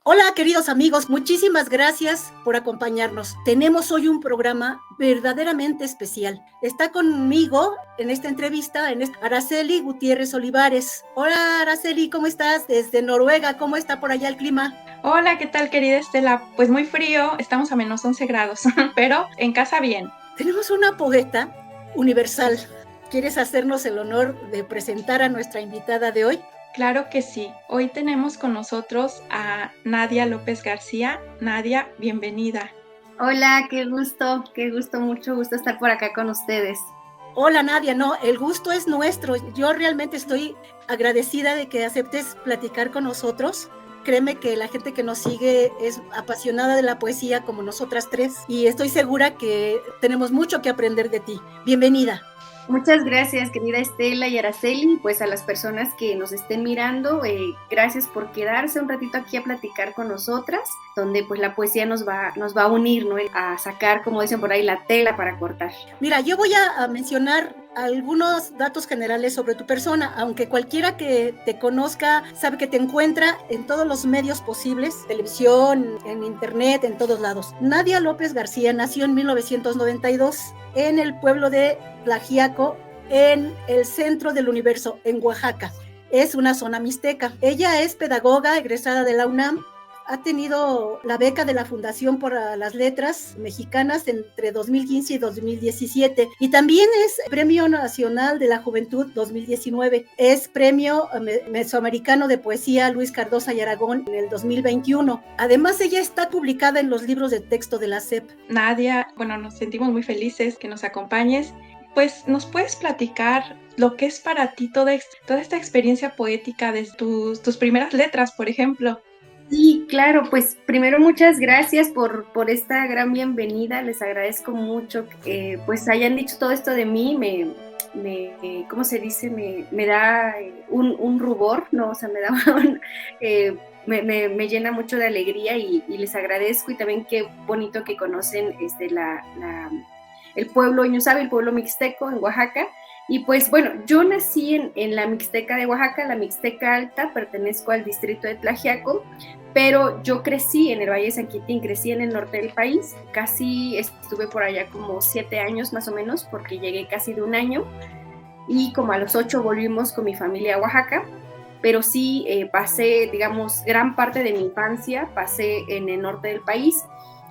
Hola, queridos amigos, muchísimas gracias por acompañarnos. Tenemos hoy un programa verdaderamente especial. Está conmigo en esta entrevista Araceli Gutiérrez Olivares. Hola, Araceli, ¿cómo estás? Desde Noruega, ¿cómo está por allá el clima? Hola, ¿qué tal, querida Estela? Pues muy frío, estamos a menos 11 grados, pero en casa bien. Tenemos una poeta universal. ¿Quieres hacernos el honor de presentar a nuestra invitada de hoy? Claro que sí. Hoy tenemos con nosotros a Nadia López García. Nadia, bienvenida. Hola, qué gusto, mucho gusto estar por acá con ustedes. Hola Nadia, no, el gusto es nuestro. Yo realmente estoy agradecida de que aceptes platicar con nosotros. Créeme que la gente que nos sigue es apasionada de la poesía como nosotras tres y estoy segura que tenemos mucho que aprender de ti. Bienvenida. Muchas gracias, querida Estela y Araceli, pues a las personas que nos estén mirando, gracias por quedarse un ratito aquí a platicar con nosotras, donde pues la poesía nos va a unir, ¿no? A sacar, como dicen por ahí, la tela para cortar. Mira, yo voy a mencionar algunos datos generales sobre tu persona, aunque cualquiera que te conozca sabe que te encuentra en todos los medios posibles, televisión, en internet, en todos lados. Nadia López García nació en 1992 en el pueblo de Tlaxiaco, en el centro del universo, en Oaxaca. Es una zona mixteca. Ella es pedagoga egresada de la UNAM. Ha tenido la beca de la Fundación por las Letras Mexicanas entre 2015 y 2017 y también es Premio Nacional de la Juventud 2019. Es Premio Mesoamericano de Poesía Luis Cardosa y Aragón en el 2021. Además, ella está publicada en los libros de texto de la SEP. Nadia, bueno, nos sentimos muy felices que nos acompañes. Pues, ¿nos puedes platicar lo que es para ti toda esta experiencia poética de tus primeras letras, por ejemplo? Sí, claro, pues primero muchas gracias por esta gran bienvenida, les agradezco mucho que pues hayan dicho todo esto de mí, ¿cómo se dice? Me da un rubor, ¿no? O sea, me da me llena mucho de alegría y les agradezco, y también qué bonito que conocen el pueblo Iñusabe, el pueblo mixteco en Oaxaca. Y pues bueno, yo nací en la Mixteca de Oaxaca, la Mixteca Alta, pertenezco al distrito de Tlaxiaco, pero yo crecí en el Valle de San Quintín, crecí en el norte del país, casi estuve por allá como 7 años más o menos, porque llegué casi de un año, y como a los 8 volvimos con mi familia a Oaxaca, pero sí pasé, digamos, gran parte de mi infancia, pasé en el norte del país,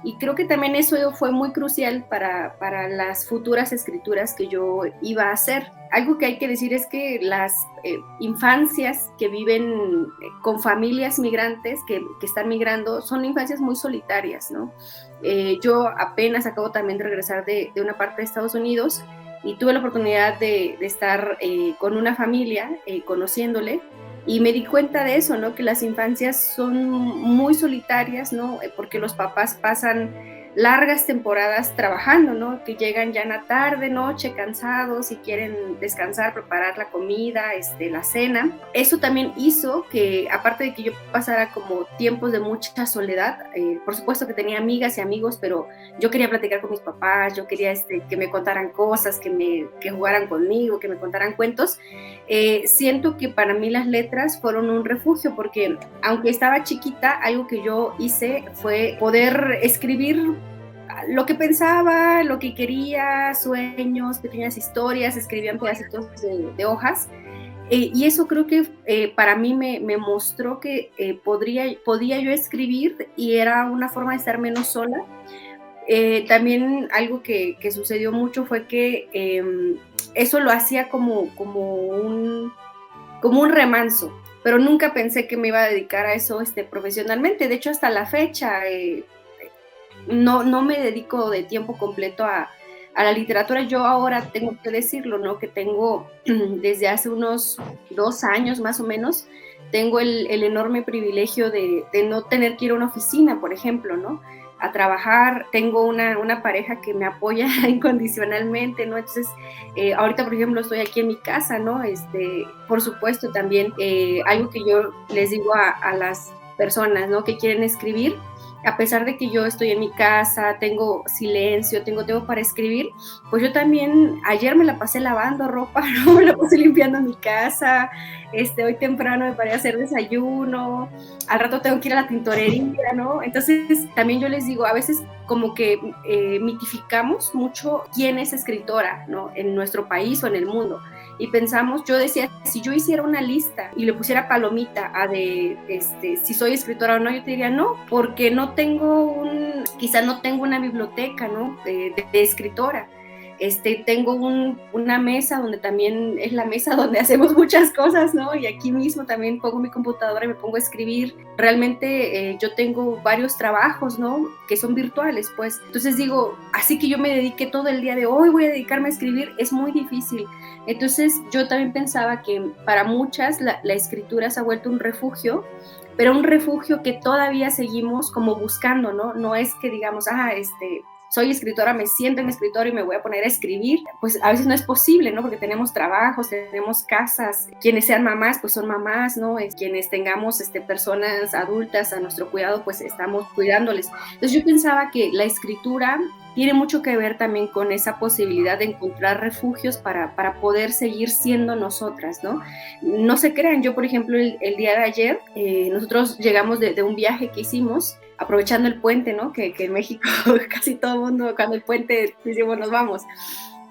y creo que también eso fue muy crucial para las futuras escrituras que yo iba a hacer. Algo que hay que decir es que las infancias que viven con familias migrantes que están migrando son infancias muy solitarias, ¿no? Yo apenas acabo también de regresar de una parte de Estados Unidos y tuve la oportunidad de estar con una familia, conociéndole, y me di cuenta de eso, ¿no? Que las infancias son muy solitarias, ¿no? Porque los papás pasan largas temporadas trabajando, ¿no? Que llegan ya en la tarde, noche, cansados y quieren descansar, preparar la comida, la cena. Eso también hizo que, aparte de que yo pasara como tiempos de mucha soledad, por supuesto que tenía amigas y amigos, pero yo quería platicar con mis papás, yo quería que me contaran cosas, que jugaran conmigo, que me contaran cuentos. Siento que para mí las letras fueron un refugio, porque aunque estaba chiquita, algo que yo hice fue poder escribir lo que pensaba, lo que quería, sueños, pequeñas historias, escribían pedacitos de hojas. Y eso creo que para mí me mostró que podía yo escribir y era una forma de estar menos sola. También algo que sucedió mucho fue que eso lo hacía como un remanso, pero nunca pensé que me iba a dedicar a eso profesionalmente. De hecho, hasta la fecha no me dedico de tiempo completo a la literatura. Yo ahora tengo que decirlo, ¿no? Que tengo desde hace unos 2 años más o menos, tengo el enorme privilegio de no tener que ir a una oficina, por ejemplo, ¿no? A trabajar. Tengo una pareja que me apoya incondicionalmente, ¿no? Entonces, ahorita, por ejemplo, estoy aquí en mi casa, ¿no? Por supuesto, también algo que yo les digo a las personas, ¿no? Que quieren escribir, a pesar de que yo estoy en mi casa, tengo silencio, tengo tiempo para escribir, pues yo también ayer me la pasé lavando ropa, ¿no? Me la pasé limpiando mi casa, hoy temprano me paré a hacer desayuno, al rato tengo que ir a la tintorería, ¿no? Entonces también yo les digo, a veces como que mitificamos mucho quién es escritora, ¿no? En nuestro país o en el mundo. Y pensamos, yo decía, si yo hiciera una lista y le pusiera palomita a de si soy escritora o no, yo te diría no, porque no tengo quizá no tengo una biblioteca, ¿no? de escritora. Tengo una mesa donde también es la mesa donde hacemos muchas cosas, ¿no? Y aquí mismo también pongo mi computadora y me pongo a escribir. Realmente yo tengo varios trabajos, ¿no? Que son virtuales, pues. Entonces digo, así que yo me dediqué todo el día de hoy, voy a dedicarme a escribir, es muy difícil. Entonces yo también pensaba que para muchas la escritura se ha vuelto un refugio, pero un refugio que todavía seguimos como buscando, ¿no? No es que digamos, soy escritora, me siento en escritorio y me voy a poner a escribir, pues a veces no es posible, ¿no? Porque tenemos trabajos, tenemos casas, quienes sean mamás, pues son mamás, ¿no? Quienes tengamos personas adultas a nuestro cuidado, pues estamos cuidándoles. Entonces yo pensaba que la escritura tiene mucho que ver también con esa posibilidad de encontrar refugios para poder seguir siendo nosotras, ¿no? No se crean, yo por ejemplo el día de ayer, nosotros llegamos de un viaje que hicimos, aprovechando el puente, ¿no? Que en México casi todo el mundo cuando el puente decimos nos vamos.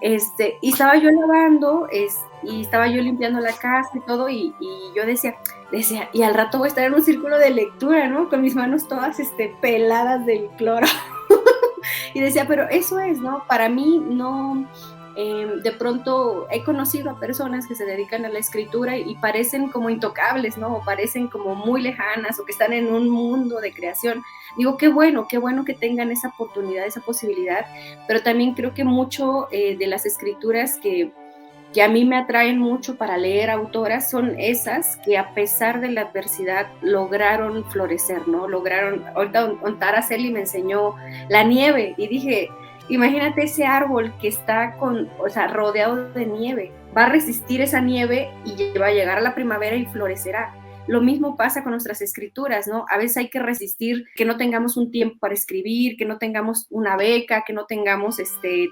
Y estaba yo lavando, y estaba yo limpiando la casa y todo, y yo decía, y al rato voy a estar en un círculo de lectura, ¿no? Con mis manos todas peladas del cloro. Y decía, pero eso es, ¿no? Para mí no, de pronto he conocido a personas que se dedican a la escritura y parecen como intocables, ¿no? O parecen como muy lejanas o que están en un mundo de creación. Digo, qué bueno que tengan esa oportunidad, esa posibilidad, pero también creo que mucho de las escrituras que a mí me atraen mucho para leer autoras son esas que a pesar de la adversidad lograron florecer, ¿no? Ahorita Araceli me enseñó la nieve y dije, imagínate ese árbol que está rodeado de nieve, va a resistir esa nieve y va a llegar a la primavera y florecerá. Lo mismo pasa con nuestras escrituras, ¿no? A veces hay que resistir que no tengamos un tiempo para escribir, que no tengamos una beca, que no tengamos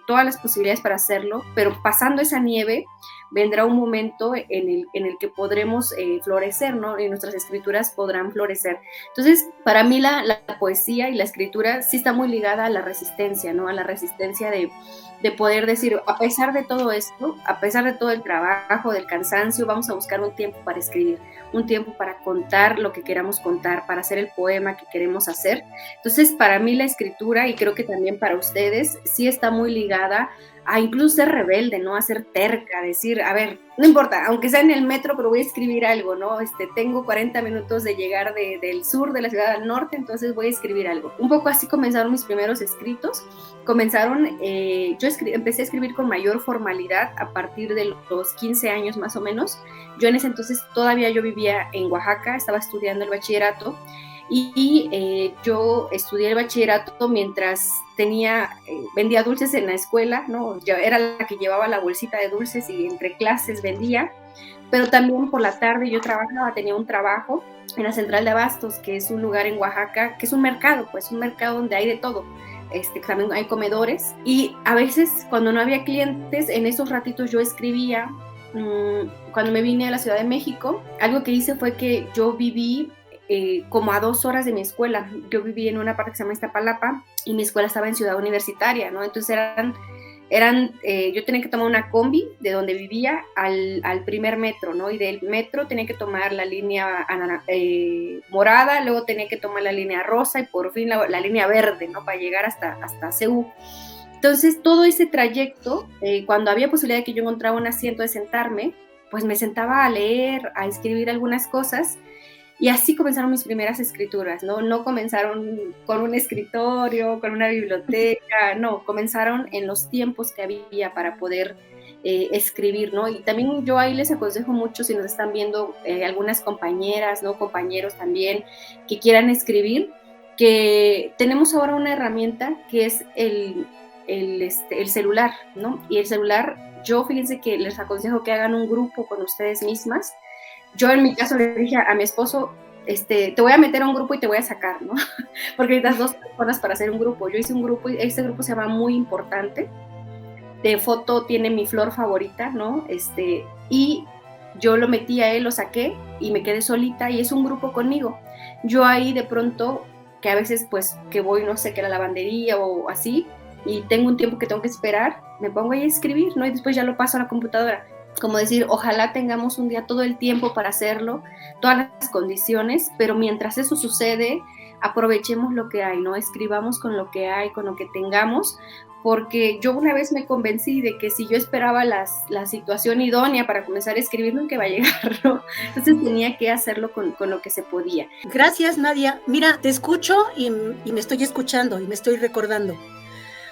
todas las posibilidades para hacerlo, pero pasando esa nieve vendrá un momento en el que podremos florecer, ¿no? Y nuestras escrituras podrán florecer. Entonces, para mí la poesía y la escritura sí está muy ligada a la resistencia, ¿no? A la resistencia de poder decir, a pesar de todo esto, a pesar de todo el trabajo, del cansancio, vamos a buscar un tiempo para escribir, un tiempo para contar lo que queramos contar, para hacer el poema que queremos hacer. Entonces, para mí la escritura, y creo que también para ustedes, sí está muy ligada a incluso ser rebelde, ¿no? A ser terca, a decir, a ver, no importa, aunque sea en el metro, pero voy a escribir algo, ¿no? Tengo 40 minutos de llegar del sur de la ciudad al norte, entonces voy a escribir algo. Un poco así comenzaron mis primeros escritos. Yo empecé a escribir con mayor formalidad a partir de los 15 años más o menos. Yo en ese entonces todavía yo vivía en Oaxaca, estaba estudiando el bachillerato, y yo estudié el bachillerato mientras vendía dulces en la escuela, ¿no? Yo era la que llevaba la bolsita de dulces y entre clases vendía, pero también por la tarde yo tenía un trabajo en la Central de Abastos, que es un lugar en Oaxaca, que es un mercado donde hay de todo. También hay comedores, y a veces cuando no había clientes, en esos ratitos yo escribía. Cuando me vine a la Ciudad de México, algo que hice fue que yo viví como a 2 horas de mi escuela. Yo viví en una parte que se llama Iztapalapa y mi escuela estaba en Ciudad Universitaria, ¿no? Entonces yo tenía que tomar una combi de donde vivía al primer metro, ¿no? Y del metro tenía que tomar la línea morada, luego tenía que tomar la línea rosa y por fin la línea verde, ¿no? Para llegar hasta CU. Entonces, todo ese trayecto, cuando había posibilidad de que yo encontraba un asiento de sentarme, pues me sentaba a leer, a escribir algunas cosas. Y así comenzaron mis primeras escrituras, ¿no? No comenzaron con un escritorio, con una biblioteca, no, comenzaron en los tiempos que había para poder escribir, ¿no? Y también yo ahí les aconsejo mucho, si nos están viendo algunas compañeras, ¿no? Compañeros también que quieran escribir, que tenemos ahora una herramienta que es el celular, ¿no? Y el celular, fíjense que les aconsejo que hagan un grupo con ustedes mismas. Yo en mi caso le dije a mi esposo, te voy a meter a un grupo y te voy a sacar, ¿no? Porque necesitas 2 personas para hacer un grupo. Yo hice un grupo y este grupo se llama Muy Importante. De foto tiene mi flor favorita, ¿no? Y yo lo metí a él, lo saqué y me quedé solita y es un grupo conmigo. Yo ahí de pronto, que a veces pues que voy, no sé, que a la lavandería o así, y tengo un tiempo que tengo que esperar, me pongo ahí a escribir, ¿no? Y después ya lo paso a la computadora. Como decir, ojalá tengamos un día todo el tiempo para hacerlo, todas las condiciones, pero mientras eso sucede, aprovechemos lo que hay, ¿no? Escribamos con lo que hay, con lo que tengamos, porque yo una vez me convencí de que si yo esperaba la situación idónea para comenzar a escribir, nunca iba a llegar, ¿no? Entonces tenía que hacerlo con lo que se podía. Gracias, Nadia. Mira, te escucho y me estoy escuchando y me estoy recordando,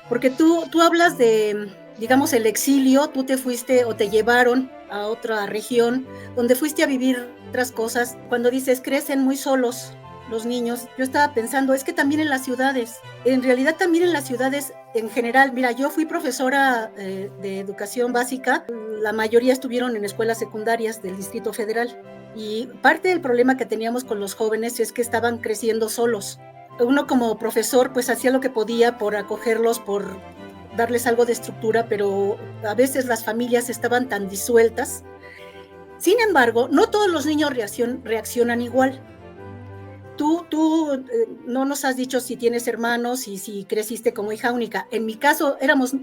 porque tú hablas de, digamos, el exilio, tú te fuiste o te llevaron a otra región donde fuiste a vivir otras cosas. Cuando dices crecen muy solos los niños, yo estaba pensando, es que también en las ciudades, en realidad también en las ciudades en general, mira, yo fui profesora de educación básica, la mayoría estuvieron en escuelas secundarias del Distrito Federal, y parte del problema que teníamos con los jóvenes es que estaban creciendo solos. Uno como profesor pues hacía lo que podía por acogerlos, por darles algo de estructura, pero a veces las familias estaban tan disueltas. Sin embargo, no todos los niños reaccionan igual. Tú no nos has dicho si tienes hermanos y si creciste como hija única. En mi caso éramos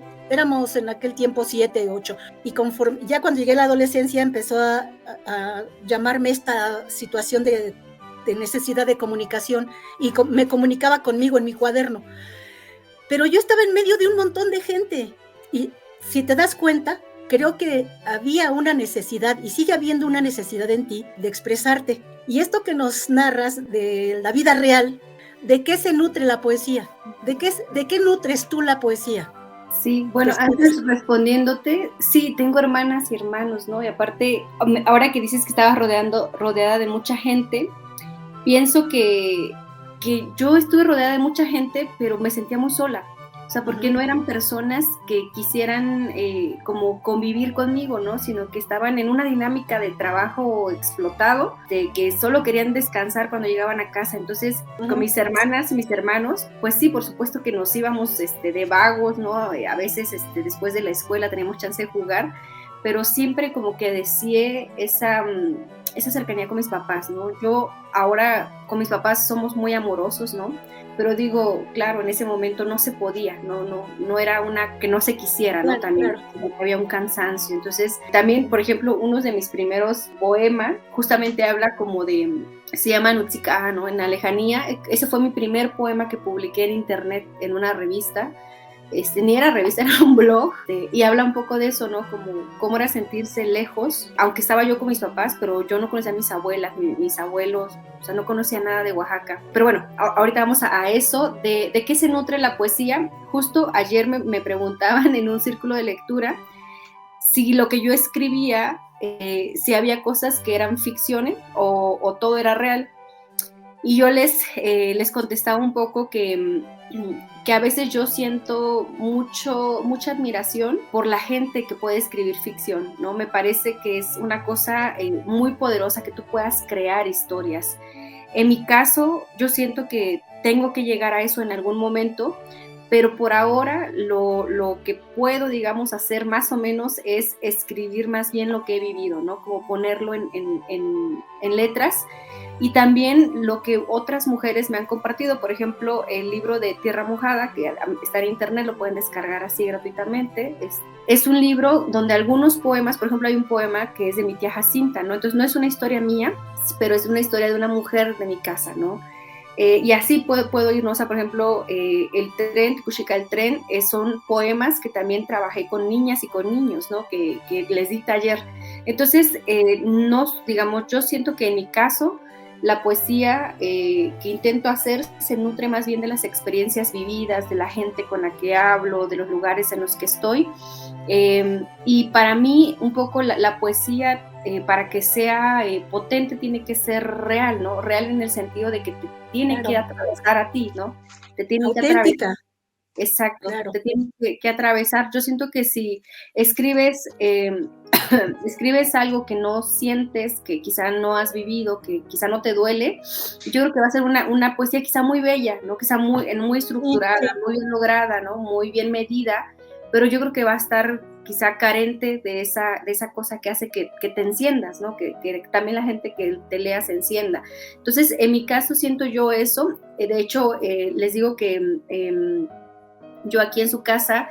en aquel tiempo 7, 8, y conforme, ya cuando llegué a la adolescencia empezó a llamarme esta situación de necesidad de comunicación, y me comunicaba conmigo en mi cuaderno. Pero yo estaba en medio de un montón de gente, y si te das cuenta, creo que había una necesidad, y sigue habiendo una necesidad en ti, de expresarte. Y esto que nos narras de la vida real, ¿de qué se nutre la poesía? ¿De qué nutres tú la poesía? Sí, bueno, antes respondiéndote, sí, tengo hermanas y hermanos, ¿no? Y aparte, ahora que dices que estabas rodeada de mucha gente, pienso que yo estuve rodeada de mucha gente, pero me sentía muy sola. O sea, porque no eran personas que quisieran como convivir conmigo, ¿no? Sino que estaban en una dinámica de trabajo explotado, de que solo querían descansar cuando llegaban a casa. Entonces, con mis hermanas y mis hermanos, pues sí, por supuesto que nos íbamos de vagos, ¿no? A veces después de la escuela teníamos chance de jugar, pero siempre como que deseé esa cercanía con mis papás, ¿no? Yo ahora con mis papás somos muy amorosos, ¿no? Pero digo, claro, en ese momento no se podía, no era una que no se quisiera, ¿no? También había un cansancio. Entonces, también, por ejemplo, uno de mis primeros poemas justamente habla como de, se llama Nutsika, ¿no? En la lejanía. Ese fue mi primer poema que publiqué en internet, en una revista. Ni era revista, era un blog, y habla un poco de eso, ¿no? Como cómo era sentirse lejos, aunque estaba yo con mis papás, pero yo no conocía a mis abuelas, mis abuelos, o sea, no conocía nada de Oaxaca. Pero bueno, ahorita vamos a eso, de qué se nutre la poesía. Justo ayer me preguntaban en un círculo de lectura si lo que yo escribía, si había cosas que eran ficciones o todo era real. Y yo les contestaba un poco que a veces yo siento mucha admiración por la gente que puede escribir ficción, ¿no? Me parece que es una cosa muy poderosa que tú puedas crear historias. En mi caso, yo siento que tengo que llegar a eso en algún momento, pero por ahora lo que puedo, digamos, hacer más o menos es escribir más bien lo que he vivido, ¿no? Como ponerlo en letras. Y también lo que otras mujeres me han compartido, por ejemplo, el libro de Tierra Mojada, que está en internet, lo pueden descargar así gratuitamente. Es un libro donde algunos poemas, por ejemplo, hay un poema que es de mi tía Jacinta, ¿no? Entonces no es una historia mía, pero es una historia de una mujer de mi casa, ¿no? Y así puedo ir, ¿no? O sea, por ejemplo, el tren, Kushika el tren, son poemas que también trabajé con niñas y con niños, ¿no? Que les di taller. Entonces, digamos, yo siento que en mi caso, la poesía que intento hacer se nutre más bien de las experiencias vividas, de la gente con la que hablo, de los lugares en los que estoy. Y para mí, un poco la poesía, para que sea potente, tiene que ser real, ¿no? Real en el sentido de que te tiene que atravesar a ti, ¿no? Te tiene auténtica. Exacto, Claro. te tienes que atravesar. Yo siento que si escribes, escribes algo que no sientes, que quizá no has vivido, que quizá no te duele, yo creo que va a ser una poesía quizá muy bella, ¿no? Quizá muy estructurada, Sí, muy bien lograda, ¿no? Muy bien medida, pero yo creo que va a estar quizá carente de esa cosa que hace que te enciendas, ¿no? Que también la gente que te lea se encienda. Entonces, en mi caso siento yo eso. De hecho, les digo que yo aquí en su casa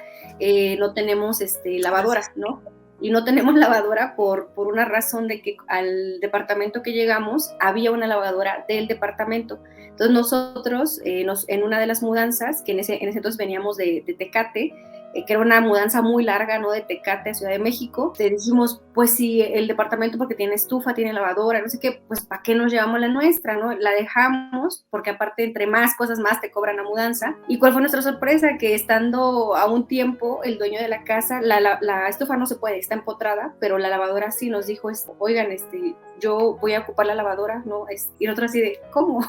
no tenemos lavadora, ¿no? Y no tenemos lavadora por una razón de que al departamento que llegamos había una lavadora del departamento. Entonces nosotros, en una de las mudanzas, que en ese entonces veníamos de Tecate, que era una mudanza muy larga, ¿no? De Tecate a Ciudad de México, te dijimos, pues si el departamento, porque tiene estufa, tiene lavadora, no sé qué, pues ¿para qué nos llevamos la nuestra, no? La dejamos, porque aparte entre más cosas más te cobran la mudanza. ¿Y cuál fue nuestra sorpresa? Que estando a un tiempo, el dueño de la casa, la estufa no se puede, está empotrada, pero la lavadora sí nos dijo, oigan, yo voy a ocupar la lavadora, ¿no? Y nosotros así de, ¿cómo?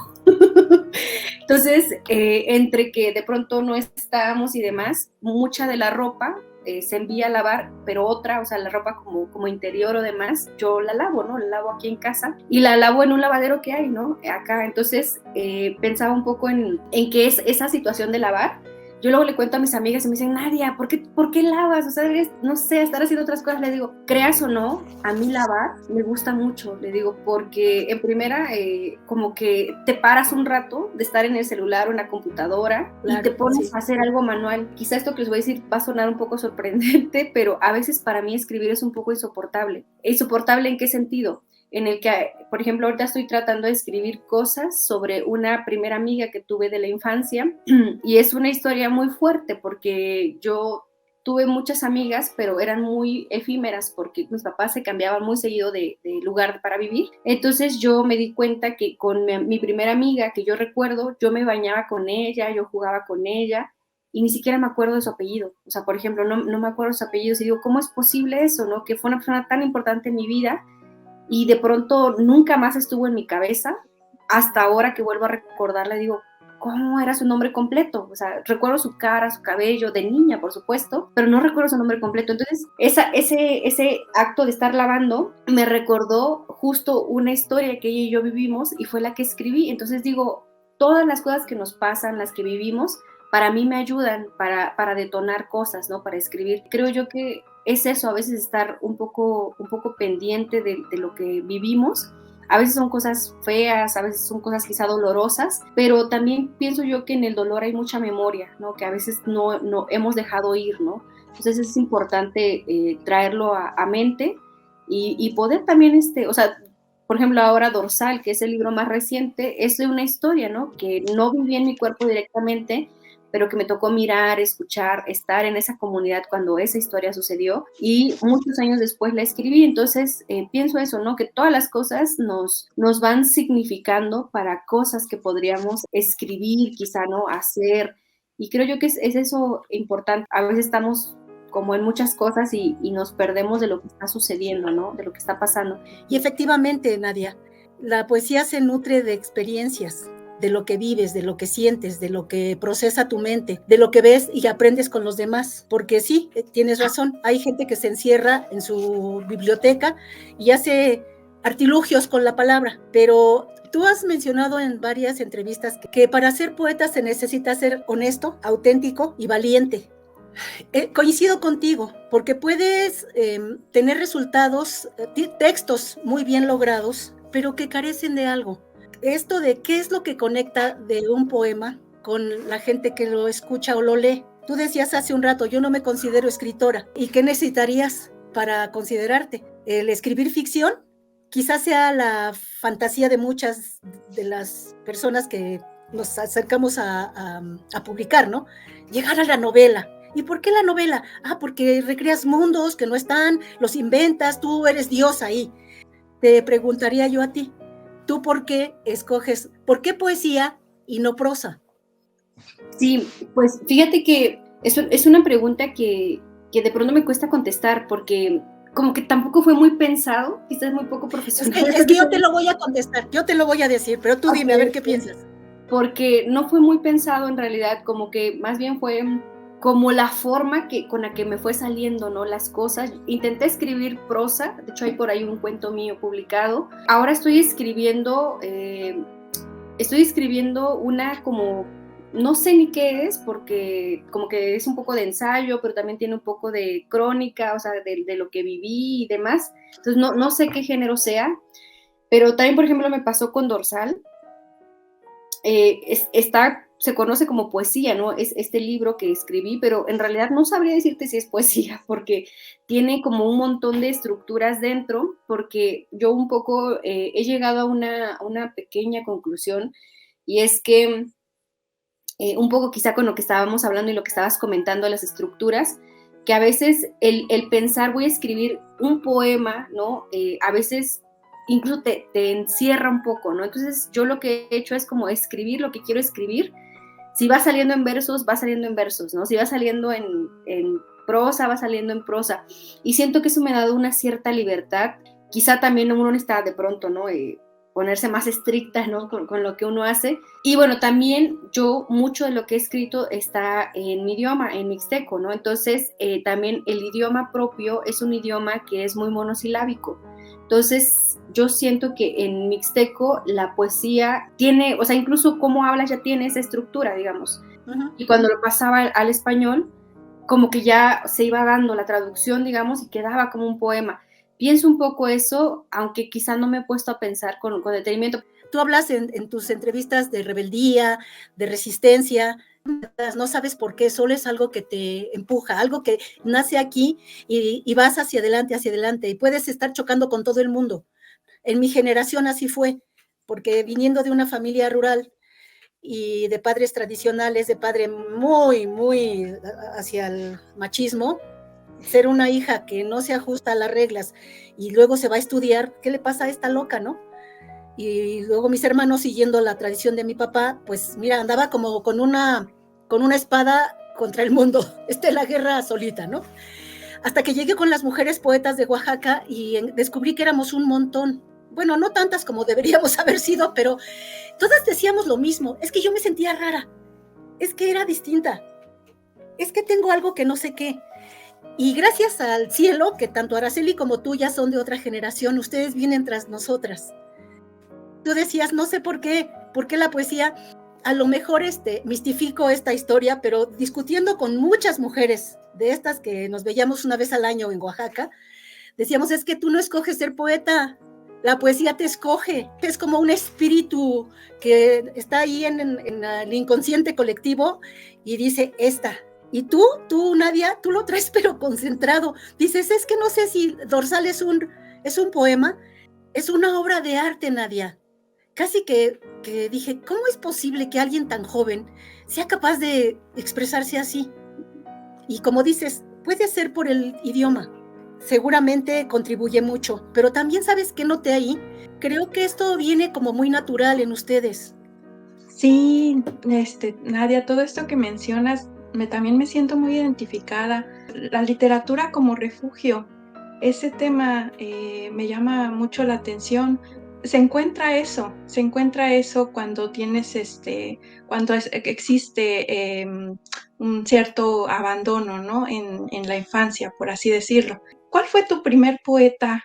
Entonces, entre que de pronto no estábamos y demás, mucha de la ropa se envía a lavar, pero otra, o sea, la ropa como interior o demás, yo la lavo, ¿no? La lavo aquí en casa y la lavo en un lavadero que hay, ¿no? Acá. Entonces, pensaba un poco en qué es esa situación de lavar. Yo luego le cuento a mis amigas y me dicen, Nadia, ¿por qué lavas? O sea, no sé, estar haciendo otras cosas. Le digo, creas o no, a mí lavar me gusta mucho, le digo, porque en primera, como que te paras un rato de estar en el celular o en la computadora, claro, y te pones a hacer algo manual. Quizá esto que les voy a decir va a sonar un poco sorprendente, pero a veces para mí escribir es un poco insoportable. ¿Insoportable en qué sentido? En el que, por ejemplo, ahorita estoy tratando de escribir cosas sobre una primera amiga que tuve de la infancia y es una historia muy fuerte porque yo tuve muchas amigas, pero eran muy efímeras porque mis papás se cambiaban muy seguido de lugar para vivir. Entonces yo me di cuenta que con mi primera amiga que yo recuerdo, yo me bañaba con ella, yo jugaba con ella, y ni siquiera me acuerdo de su apellido. O sea, por ejemplo, no me acuerdo de su apellido y digo, ¿cómo es posible eso, no? Que fue una persona tan importante en mi vida y de pronto nunca más estuvo en mi cabeza, hasta ahora que vuelvo a recordarla, digo, ¿cómo era su nombre completo? O sea, recuerdo su cara, su cabello, de niña, por supuesto, pero no recuerdo su nombre completo. Entonces, ese acto de estar lavando me recordó justo una historia que ella y yo vivimos y fue la que escribí. Entonces digo, todas las cosas que nos pasan, las que vivimos, para mí me ayudan para detonar cosas, ¿no? Para escribir. Creo yo que es eso, a veces estar un poco pendiente de lo que vivimos. A veces son cosas feas, a veces son cosas quizá dolorosas, pero también pienso yo que en el dolor hay mucha memoria, ¿no? Que a veces no hemos dejado ir, ¿no? Entonces es importante traerlo a mente y poder también, o sea, por ejemplo, ahora Dorsal, que es el libro más reciente, es de una historia, ¿no? Que no viví en mi cuerpo directamente, pero que me tocó mirar, escuchar, estar en esa comunidad cuando esa historia sucedió y muchos años después la escribí. Entonces pienso eso, ¿no? Que todas las cosas nos van significando para cosas que podríamos escribir, quizá, ¿no? Hacer. Y creo yo que es eso importante. A veces estamos como en muchas cosas y nos perdemos de lo que está sucediendo, ¿no? De lo que está pasando. Y efectivamente, Nadia, la poesía se nutre de experiencias, de lo que vives, de lo que sientes, de lo que procesa tu mente, de lo que ves y aprendes con los demás. Porque sí, tienes razón, hay gente que se encierra en su biblioteca y hace artilugios con la palabra, pero tú has mencionado en varias entrevistas que para ser poeta se necesita ser honesto, auténtico y valiente. Coincido contigo, porque puedes tener resultados, textos muy bien logrados, pero que carecen de algo. Esto de qué es lo que conecta de un poema con la gente que lo escucha o lo lee. Tú decías hace un rato, yo no me considero escritora. ¿Y qué necesitarías para considerarte? ¿El escribir ficción? Quizás sea la fantasía de muchas de las personas que nos acercamos a publicar, ¿no? Llegar a la novela. ¿Y por qué la novela? Porque recreas mundos que no están, los inventas, tú eres Dios ahí. Te preguntaría yo a ti, ¿tú por qué escoges, por qué poesía y no prosa? Sí, pues fíjate que es una pregunta que de pronto me cuesta contestar porque como que tampoco fue muy pensado, quizás muy poco profesional. Es que yo te lo voy a contestar, yo te lo voy a decir, pero tú dime, a ver qué piensas. porque no fue muy pensado en realidad, como que más bien fue como la forma con la que me fue saliendo, ¿no? Las cosas. Intenté escribir prosa, de hecho hay por ahí un cuento mío publicado. Ahora estoy escribiendo una como, no sé ni qué es, porque como que es un poco de ensayo, pero también tiene un poco de crónica, o sea, de lo que viví y demás. Entonces no sé qué género sea, pero también, por ejemplo, me pasó con Dorsal. Se conoce como poesía, ¿no? Es este libro que escribí, pero en realidad no sabría decirte si es poesía, porque tiene como un montón de estructuras dentro, porque yo un poco he llegado a una pequeña conclusión, y es que un poco quizá con lo que estábamos hablando y lo que estabas comentando, las estructuras, que a veces el pensar voy a escribir un poema, ¿no? A veces incluso te encierra un poco, ¿no? Entonces yo lo que he hecho es como escribir lo que quiero escribir. Si va saliendo en versos, va saliendo en versos, ¿no? Si va saliendo en prosa, va saliendo en prosa. Y siento que eso me ha dado una cierta libertad. Quizá también uno está de pronto, ¿no? Ponerse más estricta, ¿no? Con lo que uno hace. Y bueno, también yo mucho de lo que he escrito está en mi idioma, en mixteco, ¿no? Entonces también el idioma propio es un idioma que es muy monosilábico. Entonces yo siento que en mixteco la poesía tiene, o sea, incluso cómo hablas ya tiene esa estructura, digamos. Uh-huh. Y cuando lo pasaba al español, como que ya se iba dando la traducción, digamos, y quedaba como un poema. Pienso un poco eso, aunque quizá no me he puesto a pensar con detenimiento. Tú hablas en tus entrevistas de rebeldía, de resistencia, no sabes por qué, solo es algo que te empuja, algo que nace aquí y vas hacia adelante, y puedes estar chocando con todo el mundo. En mi generación así fue, porque viniendo de una familia rural y de padres tradicionales, de padre muy hacia el machismo, ser una hija que no se ajusta a las reglas y luego se va a estudiar, ¿qué le pasa a esta loca, no? Y luego mis hermanos, siguiendo la tradición de mi papá, pues mira, andaba como con una espada contra el mundo, la guerra solita, ¿no? Hasta que llegué con las mujeres poetas de Oaxaca y descubrí que éramos un montón. Bueno, no tantas como deberíamos haber sido, pero todas decíamos lo mismo. Es que yo me sentía rara, es que era distinta, es que tengo algo que no sé qué. Y gracias al cielo, que tanto Araceli como tú ya son de otra generación, ustedes vienen tras nosotras. Tú decías, no sé por qué la poesía, a lo mejor mistifico esta historia, pero discutiendo con muchas mujeres de estas que nos veíamos una vez al año en Oaxaca, decíamos, es que tú no escoges ser poeta, la poesía te escoge, es como un espíritu que está ahí en el inconsciente colectivo y dice, esta. Y tú, Nadia, tú lo traes pero concentrado. Dices, es que no sé si Dorsal es un poema, es una obra de arte, Nadia. Casi que dije, ¿cómo es posible que alguien tan joven sea capaz de expresarse así? Y como dices, puede ser por el idioma. Seguramente contribuye mucho, pero también sabes que noté ahí, creo que esto viene como muy natural en ustedes. Sí, Nadia, todo esto que mencionas, también me siento muy identificada. La literatura como refugio, ese tema me llama mucho la atención. Se encuentra eso cuando tienes cuando existe un cierto abandono, ¿no? En la infancia, por así decirlo. ¿Cuál fue tu primer poeta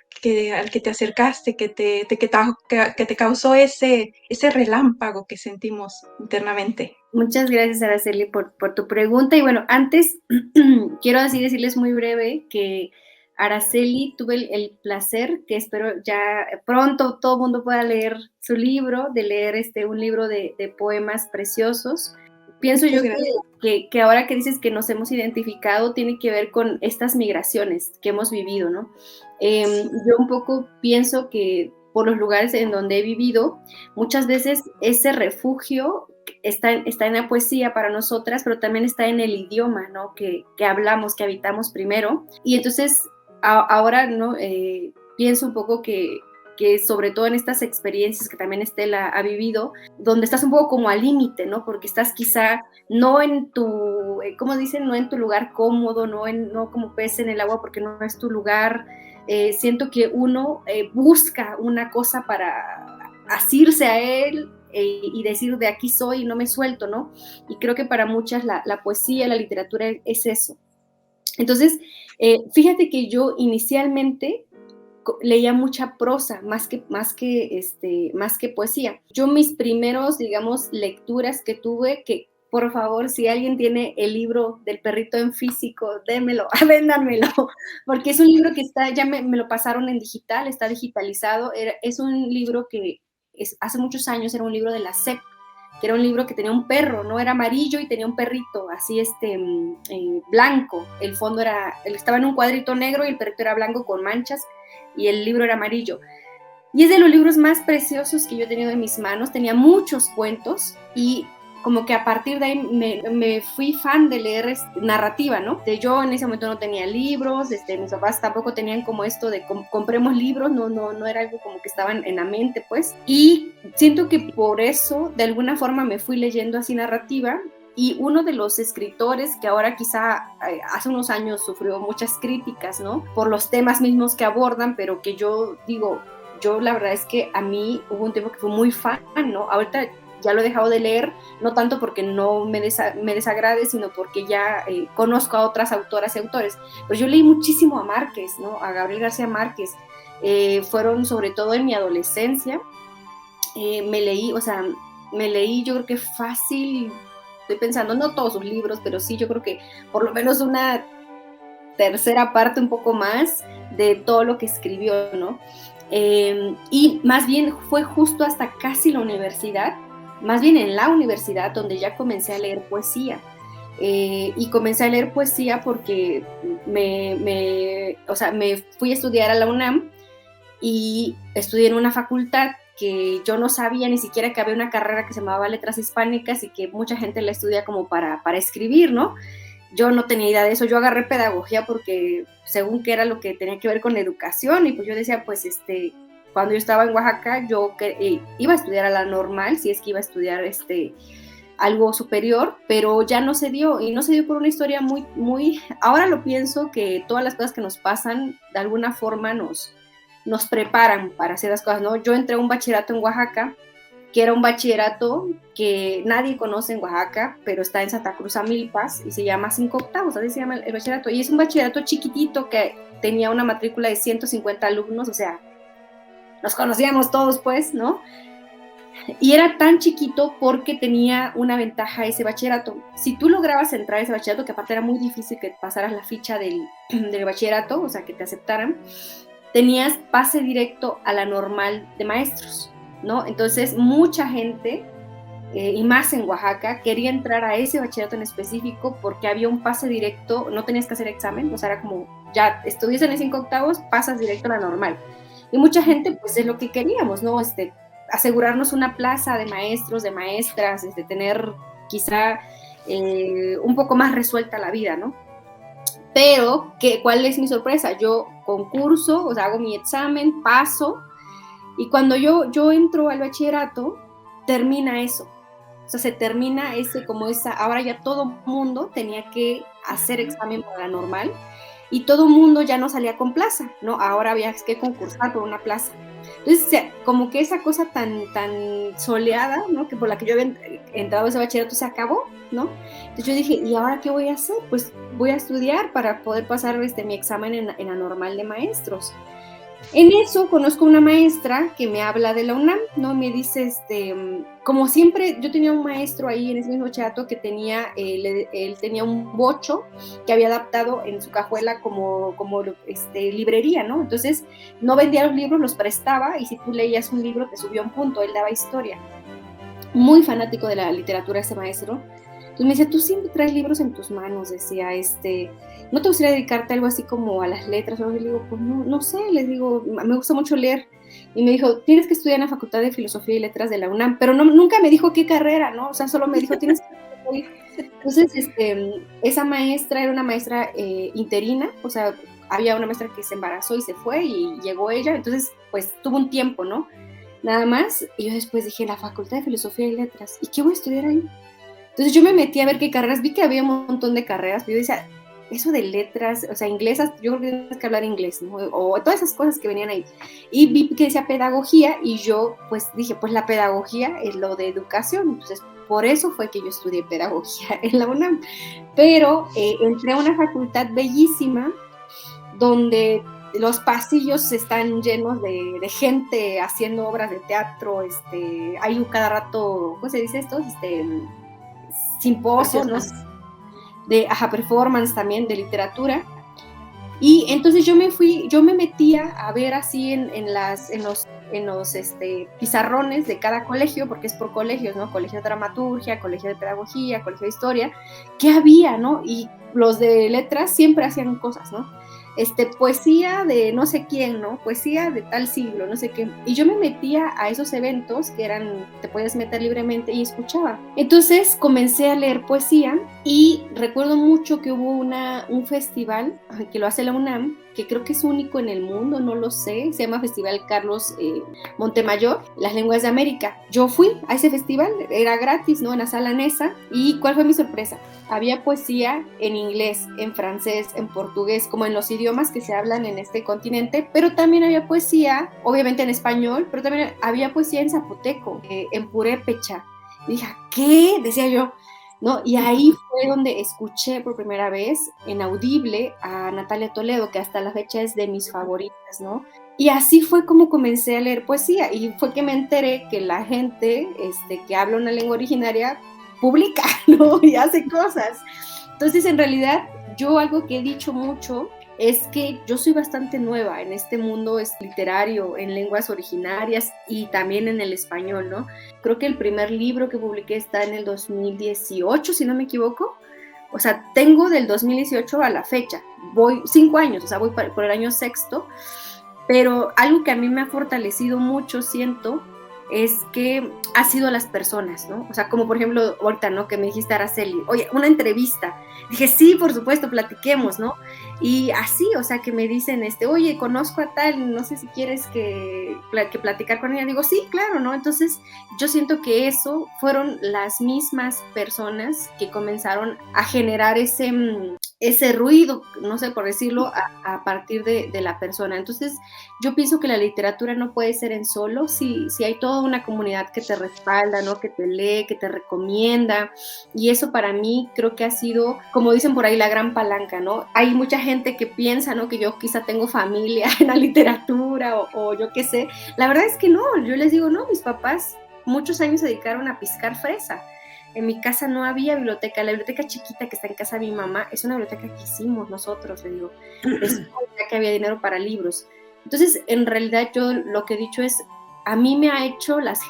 al que te acercaste, que te causó ese relámpago que sentimos internamente? Muchas gracias, Araceli, por tu pregunta. Y bueno, antes quiero así decirles muy breve que Araceli, tuve el placer, que espero ya pronto todo el mundo pueda leer su libro, de leer un libro de poemas preciosos. Pienso yo que ahora que dices que nos hemos identificado, tiene que ver con estas migraciones que hemos vivido, ¿no? Yo un poco pienso que por los lugares en donde he vivido, muchas veces ese refugio está en la poesía para nosotras, pero también está en el idioma, ¿no? Que hablamos, que habitamos primero. Y entonces ahora, ¿no? Pienso un poco que sobre todo en estas experiencias que también Estela ha vivido, donde estás un poco como al límite, ¿no? Porque estás quizá no en tu, ¿cómo dicen? No en tu lugar cómodo, no como pez en el agua porque no es tu lugar. Siento que uno busca una cosa para asirse a él, y decir de aquí soy y no me suelto, ¿no? Y creo que para muchas la poesía, la literatura es eso. Entonces, fíjate que yo inicialmente leía mucha prosa, más que poesía. Yo mis primeros, digamos, lecturas que tuve, que por favor, si alguien tiene el libro del perrito en físico, démelo, véndanmelo, porque es un libro que está, ya me lo pasaron en digital, está digitalizado, es un libro que hace muchos años era un libro de la SEP, que era un libro que tenía un perro, ¿no? Era amarillo y tenía un perrito, así blanco, el fondo estaba en un cuadrito negro y el perrito era blanco con manchas, y el libro era amarillo. Y es de los libros más preciosos que yo he tenido en mis manos. Tenía muchos cuentos y como que a partir de ahí me fui fan de leer narrativa, ¿no? Yo en ese momento no tenía libros, mis papás tampoco tenían como esto de compremos libros, no era algo como que estaban en la mente, pues. Y siento que por eso, de alguna forma, me fui leyendo así narrativa. Y uno de los escritores que ahora quizá hace unos años sufrió muchas críticas, ¿no? Por los temas mismos que abordan, pero que yo digo, yo la verdad es que a mí hubo un tiempo que fui muy fan, ¿no? Ahorita ya lo he dejado de leer, no tanto porque no me desagrade, sino porque ya conozco a otras autoras y autores. Pero yo leí muchísimo a Márquez, ¿no? A Gabriel García Márquez. Fueron sobre todo en mi adolescencia. Me leí yo creo que fácil, estoy pensando, no todos sus libros, pero sí yo creo que por lo menos una tercera parte, un poco más, de todo lo que escribió, ¿no? Y más bien fue justo hasta casi la universidad, más bien en la universidad, donde ya comencé a leer poesía. Y comencé a leer poesía porque me fui a estudiar a la UNAM y estudié en una facultad que yo no sabía ni siquiera que había una carrera que se llamaba Letras Hispánicas y que mucha gente la estudia como para escribir, ¿no? Yo no tenía idea de eso, yo agarré pedagogía porque según que era lo que tenía que ver con educación, y pues yo decía, pues cuando yo estaba en Oaxaca, yo iba a estudiar a la normal, si es que iba a estudiar algo superior, pero ya no se dio, y no se dio por una historia muy, muy, ahora lo pienso que todas las cosas que nos pasan, de alguna forma nos preparan para hacer las cosas, ¿no? Yo entré a un bachillerato en Oaxaca, que era un bachillerato que nadie conoce en Oaxaca, pero está en Santa Cruz Amilpas y se llama 5 octavos, así se llama el bachillerato, y es un bachillerato chiquitito que tenía una matrícula de 150 alumnos, o sea, nos conocíamos todos, pues, ¿no? Y era tan chiquito porque tenía una ventaja ese bachillerato. Si tú lograbas entrar a ese bachillerato, que aparte era muy difícil que pasaras la ficha del bachillerato, o sea, que te aceptaran, tenías pase directo a la normal de maestros, ¿no? Entonces, mucha gente, y más en Oaxaca, quería entrar a ese bachillerato en específico porque había un pase directo, no tenías que hacer examen, o sea, era como, ya estudias en el 5 octavos, pasas directo a la normal. Y mucha gente, pues, es lo que queríamos, ¿no? Asegurarnos una plaza de maestros, de maestras, tener quizá un poco más resuelta la vida, ¿no? Pero, ¿cuál es mi sorpresa? Yo concurso, o sea, hago mi examen, paso, y cuando yo entro al bachillerato, termina eso. O sea, se termina ahora ya todo mundo tenía que hacer examen para la normal, y todo mundo ya no salía con plaza, ¿no? Ahora había que concursar por una plaza. Entonces, como que esa cosa tan soleada, ¿no? Que por la que yo había entrado a ese bachillerato se acabó, ¿no? Entonces yo dije, ¿y ahora qué voy a hacer? Pues voy a estudiar para poder pasar mi examen en la normal de maestros. En eso conozco una maestra que me habla de la UNAM, ¿no? Me dice, como siempre, yo tenía un maestro ahí en ese mismo bachillerato que tenía, él tenía un bocho que había adaptado en su cajuela como librería, ¿no? Entonces, no vendía los libros, los prestaba, y si tú leías un libro te subía un punto, él daba historia. Muy fanático de la literatura ese maestro. Entonces me dice, tú siempre traes libros en tus manos, decía, ¿no te gustaría dedicarte a algo así como a las letras? Y le digo, pues no sé, les digo, me gusta mucho leer. Y me dijo, tienes que estudiar en la Facultad de Filosofía y Letras de la UNAM, pero nunca me dijo qué carrera, ¿no? O sea, solo me dijo, tienes que estudiar. Entonces, esa maestra era una maestra interina, o sea, había una maestra que se embarazó y se fue y llegó ella, entonces, pues, tuvo un tiempo, ¿no? Nada más, y yo después dije, la Facultad de Filosofía y Letras, ¿y qué voy a estudiar ahí? Entonces yo me metí a ver qué carreras, vi que había un montón de carreras, pero yo decía, eso de letras, o sea, inglesas, yo creo que tienes que hablar inglés, ¿no? O todas esas cosas que venían ahí. Y vi que decía pedagogía y yo pues dije, pues la pedagogía es lo de educación, entonces por eso fue que yo estudié pedagogía en la UNAM. Pero entré a una facultad bellísima donde los pasillos están llenos de gente haciendo obras de teatro, hay cada rato, ¿cómo se dice esto? Simposios, ¿no? De performance también, de literatura. Y entonces yo me metía a ver así en los pizarrones de cada colegio, porque es por colegios, ¿no? Colegio de dramaturgia, colegio de pedagogía, colegio de historia, ¿qué había, no? Y los de letras siempre hacían cosas, ¿no? Poesía de no sé quién, ¿no? Poesía de tal siglo, no sé qué. Y yo me metía a esos eventos que te podías meter libremente y escuchaba. Entonces comencé a leer poesía y recuerdo mucho que hubo un festival que lo hace la UNAM, que creo que es único en el mundo, no lo sé, se llama Festival Carlos Montemayor, Las Lenguas de América. Yo fui a ese festival, era gratis, ¿no? En la sala Nesa. ¿Y cuál fue mi sorpresa? Había poesía en inglés, en francés, en portugués, como en los idiomas que se hablan en este continente, pero también había poesía, obviamente en español, pero también había poesía en zapoteco, en purépecha. Y dije, ¿qué? Decía yo, ¿no? Y ahí fue donde escuché por primera vez en audible a Natalia Toledo, que hasta la fecha es de mis favoritas, ¿no? Y así fue como comencé a leer poesía, y fue que me enteré que la gente que habla una lengua originaria publica, ¿no? Y hace cosas. Entonces, en realidad, yo algo que he dicho mucho es que yo soy bastante nueva en este mundo literario, en lenguas originarias y también en el español, ¿no? Creo que el primer libro que publiqué está en el 2018, si no me equivoco. O sea, tengo del 2018 a la fecha. Voy 5 años, o sea, voy por el año sexto. Pero algo que a mí me ha fortalecido mucho, siento, es que ha sido las personas, ¿no? O sea, como por ejemplo, ahorita, ¿no? Que me dijiste, Araceli, oye, una entrevista. Dije, sí, por supuesto, platiquemos, ¿no? Y así, o sea, que me dicen, oye, conozco a tal, no sé si quieres que platicar con ella. Digo, sí, claro, ¿no? Entonces, yo siento que eso fueron las mismas personas que comenzaron a generar ese ruido, no sé por decirlo, a partir de la persona. Entonces, yo pienso que la literatura no puede ser en solo, si hay toda una comunidad que te respalda, ¿no? Que te lee, que te recomienda, y eso para mí creo que ha sido, como dicen por ahí, la gran palanca, ¿no? Hay mucha gente que piensa, ¿no? Que yo quizá tengo familia en la literatura o yo qué sé. La verdad es que no, yo les digo, no, mis papás muchos años se dedicaron a piscar fresa. En mi casa no había biblioteca. La biblioteca chiquita que está en casa de mi mamá es una biblioteca que hicimos nosotros, le digo. Es una biblioteca que había dinero para libros. Entonces, en realidad yo lo que he dicho es, a mí me ha hecho las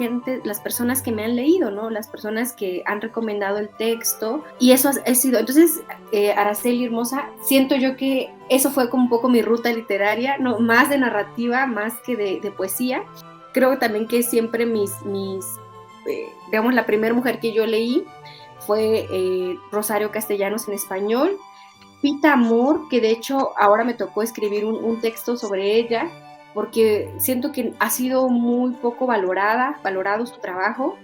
personas que me han leído, ¿no? Las personas que han recomendado el texto, y eso ha sido. Entonces, Araceli hermosa, siento yo que eso fue como un poco mi ruta literaria, ¿no? Más de narrativa, más que de poesía. Creo también que siempre digamos, la primera mujer que yo leí fue Rosario Castellanos en español. Pita Amor, que de hecho ahora me tocó escribir un texto sobre ella, porque siento que ha sido muy poco valorado su trabajo,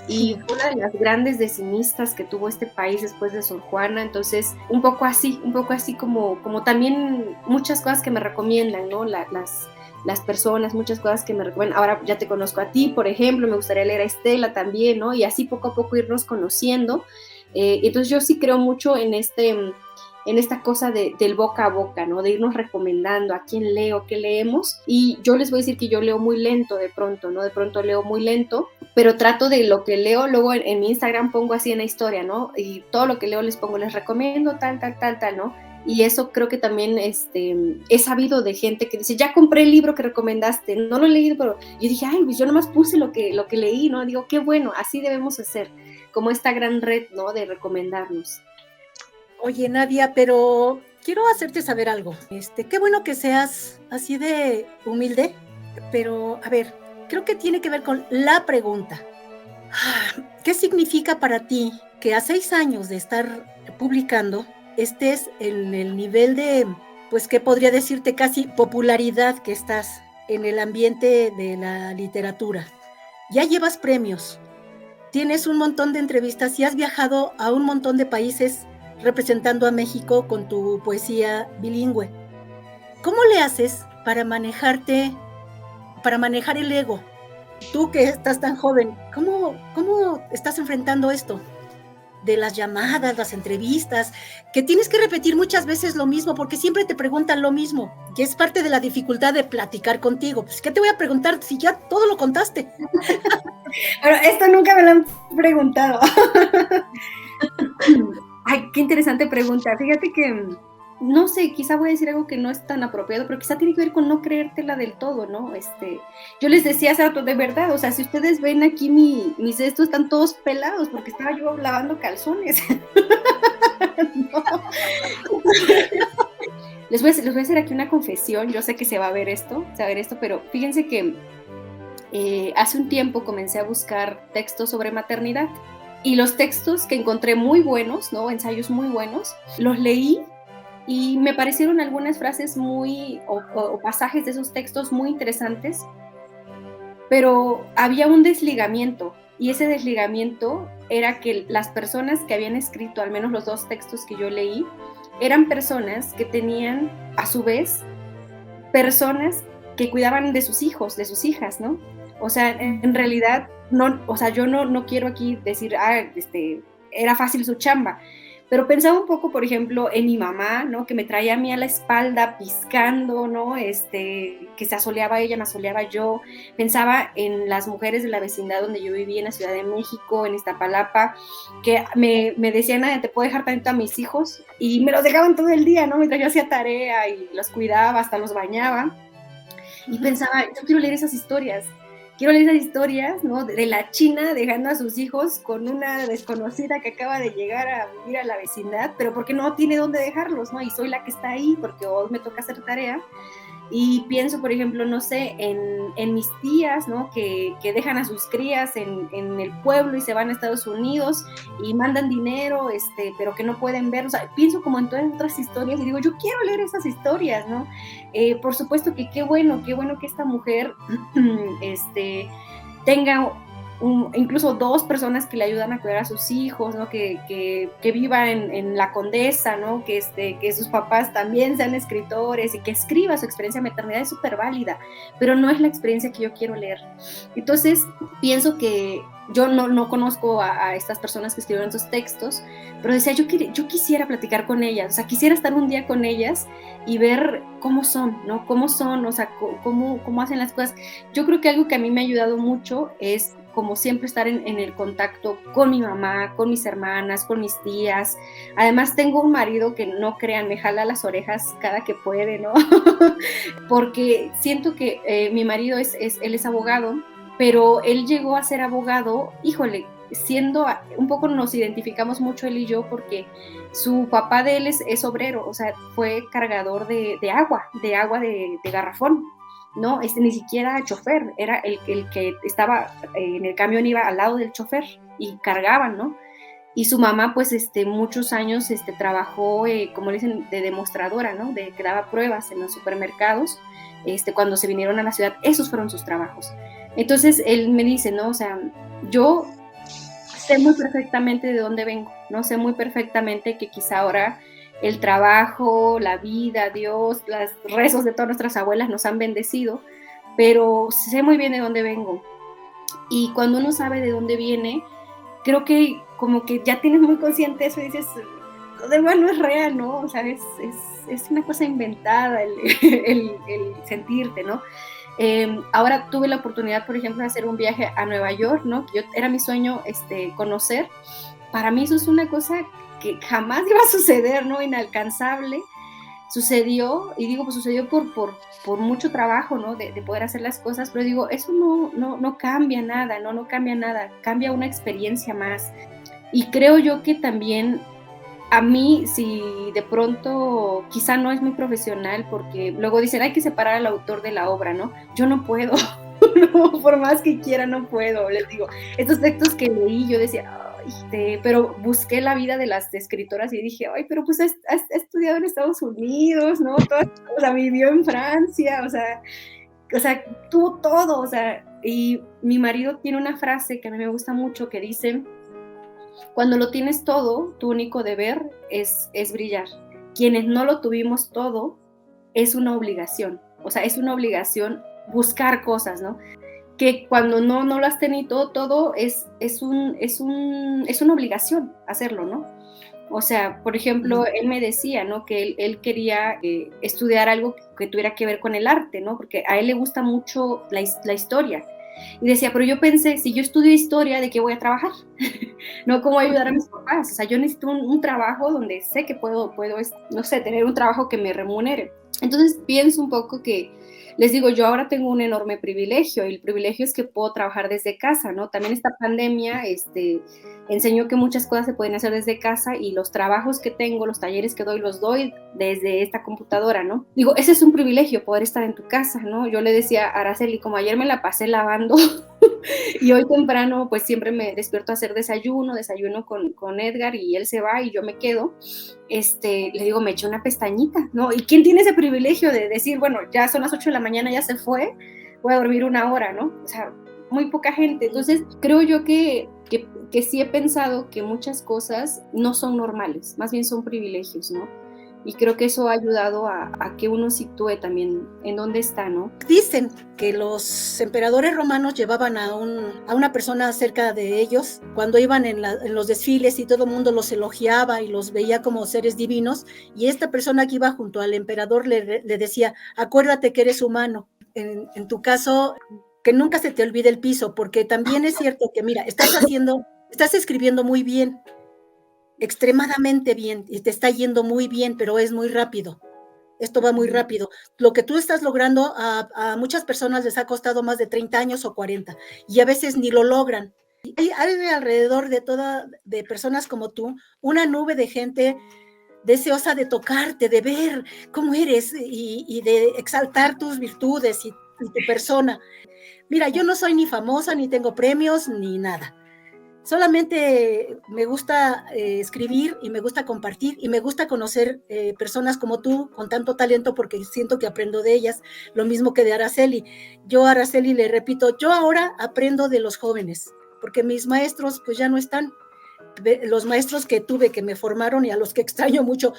y fue una de las grandes decimistas que tuvo este país después de Sor Juana. Entonces, un poco así como también muchas cosas que me recomiendan, ¿no? Las personas, muchas cosas que me recomiendan. Ahora ya te conozco a ti, por ejemplo, me gustaría leer a Estela también, ¿no? Y así poco a poco irnos conociendo. Entonces yo sí creo mucho en esta cosa del boca a boca, ¿no? De irnos recomendando a quién leo, qué leemos. Y yo les voy a decir que yo leo muy lento de pronto, ¿no? De pronto leo muy lento, pero trato de lo que leo, luego en mi Instagram pongo así en la historia, ¿no? Y todo lo que leo les pongo, les recomiendo tal, ¿no? Y eso creo que también he sabido de gente que dice, ya compré el libro que recomendaste, no lo he leído, pero yo dije, ay, pues yo nomás puse lo que leí, ¿no? Digo, qué bueno, así debemos hacer, como esta gran red, ¿no? De recomendarnos. Oye, Nadia, pero quiero hacerte saber algo. Qué bueno que seas así de humilde, pero a ver, creo que tiene que ver con la pregunta. ¿Qué significa para ti que a 6 años de estar publicando estés en el nivel de, pues, ¿qué podría decirte? Casi popularidad que estás en el ambiente de la literatura? Ya llevas premios, tienes un montón de entrevistas y has viajado a un montón de países representando a México con tu poesía bilingüe. ¿Cómo le haces para manejar el ego? Tú que estás tan joven, ¿cómo estás enfrentando esto? De las llamadas, las entrevistas, que tienes que repetir muchas veces lo mismo, porque siempre te preguntan lo mismo, que es parte de la dificultad de platicar contigo. Pues, ¿qué te voy a preguntar si ya todo lo contaste? Pero esto nunca me lo han preguntado. Ay, qué interesante pregunta. Fíjate que, no sé, quizá voy a decir algo que no es tan apropiado, pero quizá tiene que ver con no creértela del todo, ¿no? Yo les decía hace rato, de verdad, o sea, si ustedes ven aquí mis cestos están todos pelados porque estaba yo lavando calzones. No. Les voy a hacer aquí una confesión. Yo sé que se va a ver esto, pero fíjense que hace un tiempo comencé a buscar textos sobre maternidad y los textos que encontré muy buenos, ¿no? Ensayos muy buenos, los leí y me parecieron algunas frases o pasajes de esos textos muy interesantes, pero había un desligamiento, y ese desligamiento era que las personas que habían escrito, al menos los 2 textos que yo leí, eran personas que tenían, a su vez, personas que cuidaban de sus hijos, de sus hijas, ¿no? O sea, en realidad, no, o sea, yo no quiero aquí decir, era fácil su chamba, pero pensaba un poco, por ejemplo, en mi mamá, ¿no? Que me traía a mí a la espalda piscando, ¿no? Que se asoleaba ella, me asoleaba yo. Pensaba en las mujeres de la vecindad donde yo vivía, en la Ciudad de México, en Iztapalapa, que me decían, te puedo dejar tantito a mis hijos, y me los dejaban todo el día, ¿no? Mientras yo hacía tarea y los cuidaba, hasta los bañaba. Y pensaba, yo quiero leer esas historias, ¿no? De la china dejando a sus hijos con una desconocida que acaba de llegar a vivir a la vecindad, pero porque no tiene dónde dejarlos, ¿no? Y soy la que está ahí porque hoy me toca hacer tarea. Y pienso, por ejemplo, no sé, en mis tías, ¿no? Que dejan a sus crías en el pueblo y se van a Estados Unidos y mandan dinero, pero que no pueden ver. O sea, pienso como en todas otras historias y digo, yo quiero leer esas historias, ¿no? Por supuesto que qué bueno que esta mujer tenga incluso 2 personas que le ayudan a cuidar a sus hijos, ¿no? Que viva en la Condesa, ¿no? Que sus papás también sean escritores y que escriba su experiencia de maternidad es súper válida, pero no es la experiencia que yo quiero leer. Entonces, pienso que yo no conozco a estas personas que escribieron esos textos, pero decía, yo quisiera platicar con ellas, o sea, quisiera estar un día con ellas y ver cómo son, ¿no? Cómo son, o sea, cómo hacen las cosas. Yo creo que algo que a mí me ha ayudado mucho es como siempre estar en el contacto con mi mamá, con mis hermanas, con mis tías. Además tengo un marido que, no crean, me jala las orejas cada que puede, ¿no? Porque siento que mi marido él es abogado, pero él llegó a ser abogado, híjole, un poco nos identificamos mucho él y yo porque su papá de él es obrero, o sea, fue cargador de agua de garrafón, ¿no? Ni siquiera chofer, era el que estaba en el camión, iba al lado del chofer y cargaban, ¿no? Y su mamá, pues, muchos años trabajó, como le dicen, de demostradora, ¿no? Que daba pruebas en los supermercados, cuando se vinieron a la ciudad, esos fueron sus trabajos. Entonces, él me dice, ¿no? O sea, yo sé muy perfectamente de dónde vengo, ¿no? Sé muy perfectamente que quizá ahora el trabajo, la vida, Dios, los rezos de todas nuestras abuelas nos han bendecido, pero sé muy bien de dónde vengo. Y cuando uno sabe de dónde viene, creo que como que ya tienes muy consciente eso y dices, lo demás no es real, ¿no? O sea, es una cosa inventada el sentirte, ¿no? Ahora tuve la oportunidad, por ejemplo, de hacer un viaje a Nueva York, ¿no? Que era mi sueño conocer. Para mí eso es una cosa que jamás iba a suceder, ¿no? Inalcanzable. Sucedió, y digo, pues sucedió por mucho trabajo, ¿no? De poder hacer las cosas, pero digo, eso no cambia nada, no cambia nada, cambia una experiencia más. Y creo yo que también a mí, si de pronto quizá no es muy profesional, porque luego dicen hay que separar al autor de la obra, ¿no? Yo no puedo, no, por más que quiera no puedo, les digo, estos textos que leí yo decía, pero busqué la vida de las escritoras y dije, ay, pero pues ha estudiado en Estados Unidos, ¿no? O sea, vivió en Francia, o sea, tuvo todo, o sea, y mi marido tiene una frase que a mí me gusta mucho que dice, Cuando lo tienes todo, tu único deber es brillar. Quienes no lo tuvimos todo, es una obligación. O sea, es una obligación buscar cosas, ¿no? Que cuando no lo has tenido todo es una obligación hacerlo, ¿no? O sea, por ejemplo, él me decía, ¿no? Que él quería estudiar algo que tuviera que ver con el arte, ¿no? Porque a él le gusta mucho la historia. Y decía, pero yo pensé, si yo estudio historia, ¿de qué voy a trabajar? No, ¿cómo ayudar a mis papás? O sea, yo necesito un trabajo donde sé que puedo, no sé, tener un trabajo que me remunere. Entonces pienso un poco que, les digo, yo ahora tengo un enorme privilegio, y el privilegio es que puedo trabajar desde casa, ¿no? También esta pandemia enseñó que muchas cosas se pueden hacer desde casa, y los trabajos que tengo, los talleres que doy, los doy desde esta computadora, ¿no? Digo, ese es un privilegio, poder estar en tu casa, ¿no? Yo le decía a Araceli, como ayer me la pasé lavando, y hoy temprano pues siempre me despierto a hacer desayuno con Edgar, y él se va y yo me quedo, le digo, me eché una pestañita, ¿no? ¿Y quién tiene ese privilegio de decir, bueno, ya son las 8 de la mañana, ya se fue, voy a dormir una hora, ¿no? O sea, muy poca gente. Entonces creo yo que sí he pensado que muchas cosas no son normales, más bien son privilegios, ¿no? Y creo que eso ha ayudado a que uno sitúe también en dónde está, ¿no? Dicen que los emperadores romanos llevaban a una persona cerca de ellos cuando iban en los desfiles, y todo el mundo los elogiaba y los veía como seres divinos, y esta persona que iba junto al emperador le decía, acuérdate que eres humano. En tu caso, que nunca se te olvide el piso, porque también es cierto que, mira, estás escribiendo muy bien, extremadamente bien, y te está yendo muy bien, pero es muy rápido. Esto va muy rápido. Lo que tú estás logrando a muchas personas les ha costado más de 30 años o 40, y a veces ni lo logran. Hay alrededor de personas como tú una nube de gente deseosa de tocarte, de ver cómo eres y de exaltar tus virtudes y tu persona. Mira, yo no soy ni famosa, ni tengo premios, ni nada. Solamente me gusta escribir, y me gusta compartir, y me gusta conocer personas como tú con tanto talento, porque siento que aprendo de ellas, lo mismo que de Araceli. Yo a Araceli le repito, yo ahora aprendo de los jóvenes, porque mis maestros pues ya no están, los maestros que tuve que me formaron y a los que extraño mucho,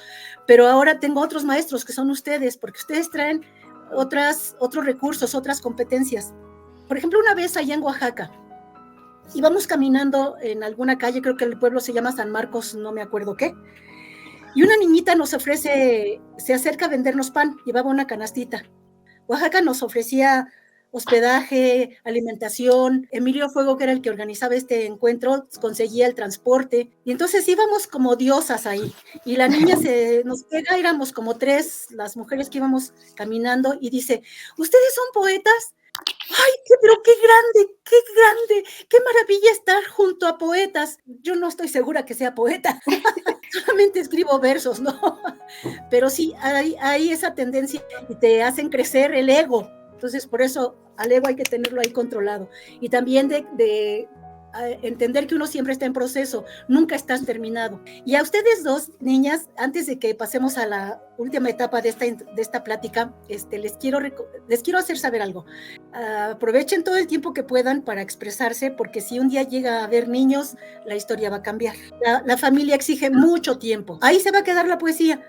pero ahora tengo otros maestros que son ustedes, porque ustedes traen otros recursos, otras competencias. Por ejemplo, una vez allá en Oaxaca, íbamos caminando en alguna calle, creo que el pueblo se llama San Marcos, no me acuerdo qué, y una niñita se acerca a vendernos pan, llevaba una canastita. Oaxaca nos ofrecía hospedaje, alimentación. Emilio Fuego, que era el que organizaba este encuentro, conseguía el transporte, y entonces íbamos como diosas ahí, y la niña nos pega, éramos como 3 las mujeres que íbamos caminando, y dice, ¿ustedes son poetas? ¡Ay, pero qué grande! ¡Qué maravilla estar junto a poetas! Yo no estoy segura que sea poeta, solamente escribo versos, ¿no? Pero sí, hay esa tendencia, y te hacen crecer el ego. Entonces, por eso al ego hay que tenerlo ahí controlado. Y también de entender que uno siempre está en proceso, nunca estás terminado. Y a ustedes dos, niñas, antes de que pasemos a la última etapa de esta plática, les quiero hacer saber algo. Aprovechen todo el tiempo que puedan para expresarse, porque si un día llega a haber niños, la historia va a cambiar. La familia exige mucho tiempo. Ahí se va a quedar la poesía.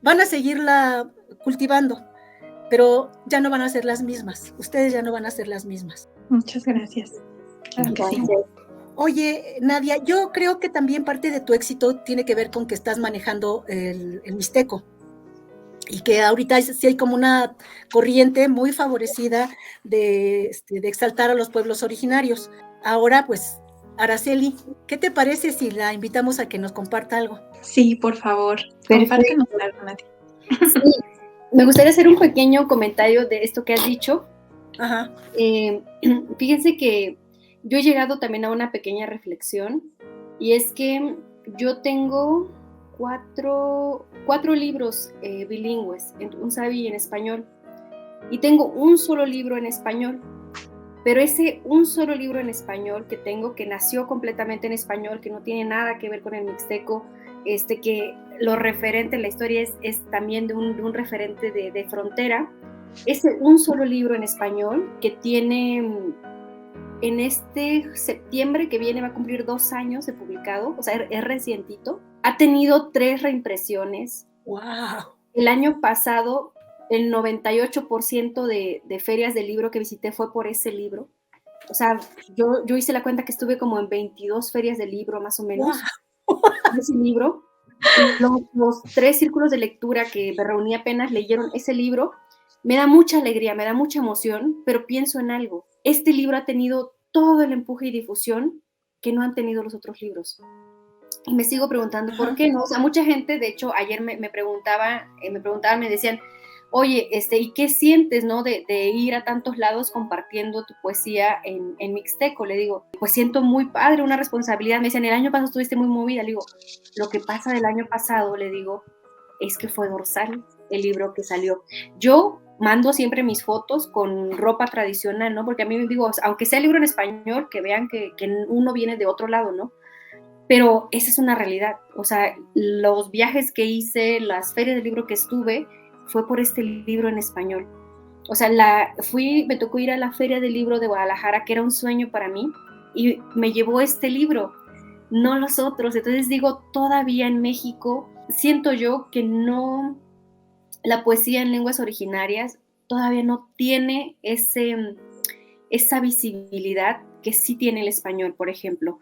Van a seguirla cultivando, pero ya no van a ser las mismas. Ustedes ya no van a ser las mismas. Muchas gracias. Claro que sí. Oye, Nadia, yo creo que también parte de tu éxito tiene que ver con que estás manejando el mixteco, y que ahorita sí hay como una corriente muy favorecida de exaltar a los pueblos originarios. Ahora, pues, Araceli, ¿qué te parece si la invitamos a que nos comparta algo? Sí, por favor, compártenos algo, Nadia. Sí, me gustaría hacer un pequeño comentario de esto que has dicho. Ajá. Fíjense que yo he llegado también a una pequeña reflexión, y es que yo tengo cuatro libros bilingües, un sabi y en español, y tengo un solo libro en español, pero ese un solo libro en español que tengo, que nació completamente en español, que no tiene nada que ver con el mixteco, que lo referente en la historia es también de un referente de frontera, ese un solo libro en español que tiene en este septiembre que viene va a cumplir 2 años de publicado, o sea, es recientito. Ha tenido 3 reimpresiones. ¡Wow! El año pasado, el 98% de ferias de libro que visité fue por ese libro. O sea, yo hice la cuenta que estuve como en 22 ferias de libro, más o menos, ¡Wow! de ese libro. Los 3 círculos de lectura que me reuní apenas leyeron ese libro. Me da mucha alegría, me da mucha emoción, pero pienso en algo. Este libro ha tenido todo el empuje y difusión que no han tenido los otros libros. Y me sigo preguntando, ¿por qué no? O sea, mucha gente, de hecho, ayer me preguntaban, me decían, oye, ¿y qué sientes, no? De ir a tantos lados compartiendo tu poesía en mixteco. Le digo, pues siento muy padre, una responsabilidad. Me decían, el año pasado estuviste muy movida. Le digo, lo que pasa del año pasado, le digo, es que fue Dorsal, el libro que salió. Yo mando siempre mis fotos con ropa tradicional, ¿no? Porque a mí me digo, aunque sea el libro en español, que vean que uno viene de otro lado, ¿no? Pero esa es una realidad. O sea, los viajes que hice, las ferias de libro que estuve, fue por este libro en español. O sea, me tocó ir a la Feria del Libro de Guadalajara, que era un sueño para mí, y me llevó este libro, no los otros. Entonces digo, todavía en México siento yo que no, la poesía en lenguas originarias todavía no tiene esa visibilidad que sí tiene el español, por ejemplo.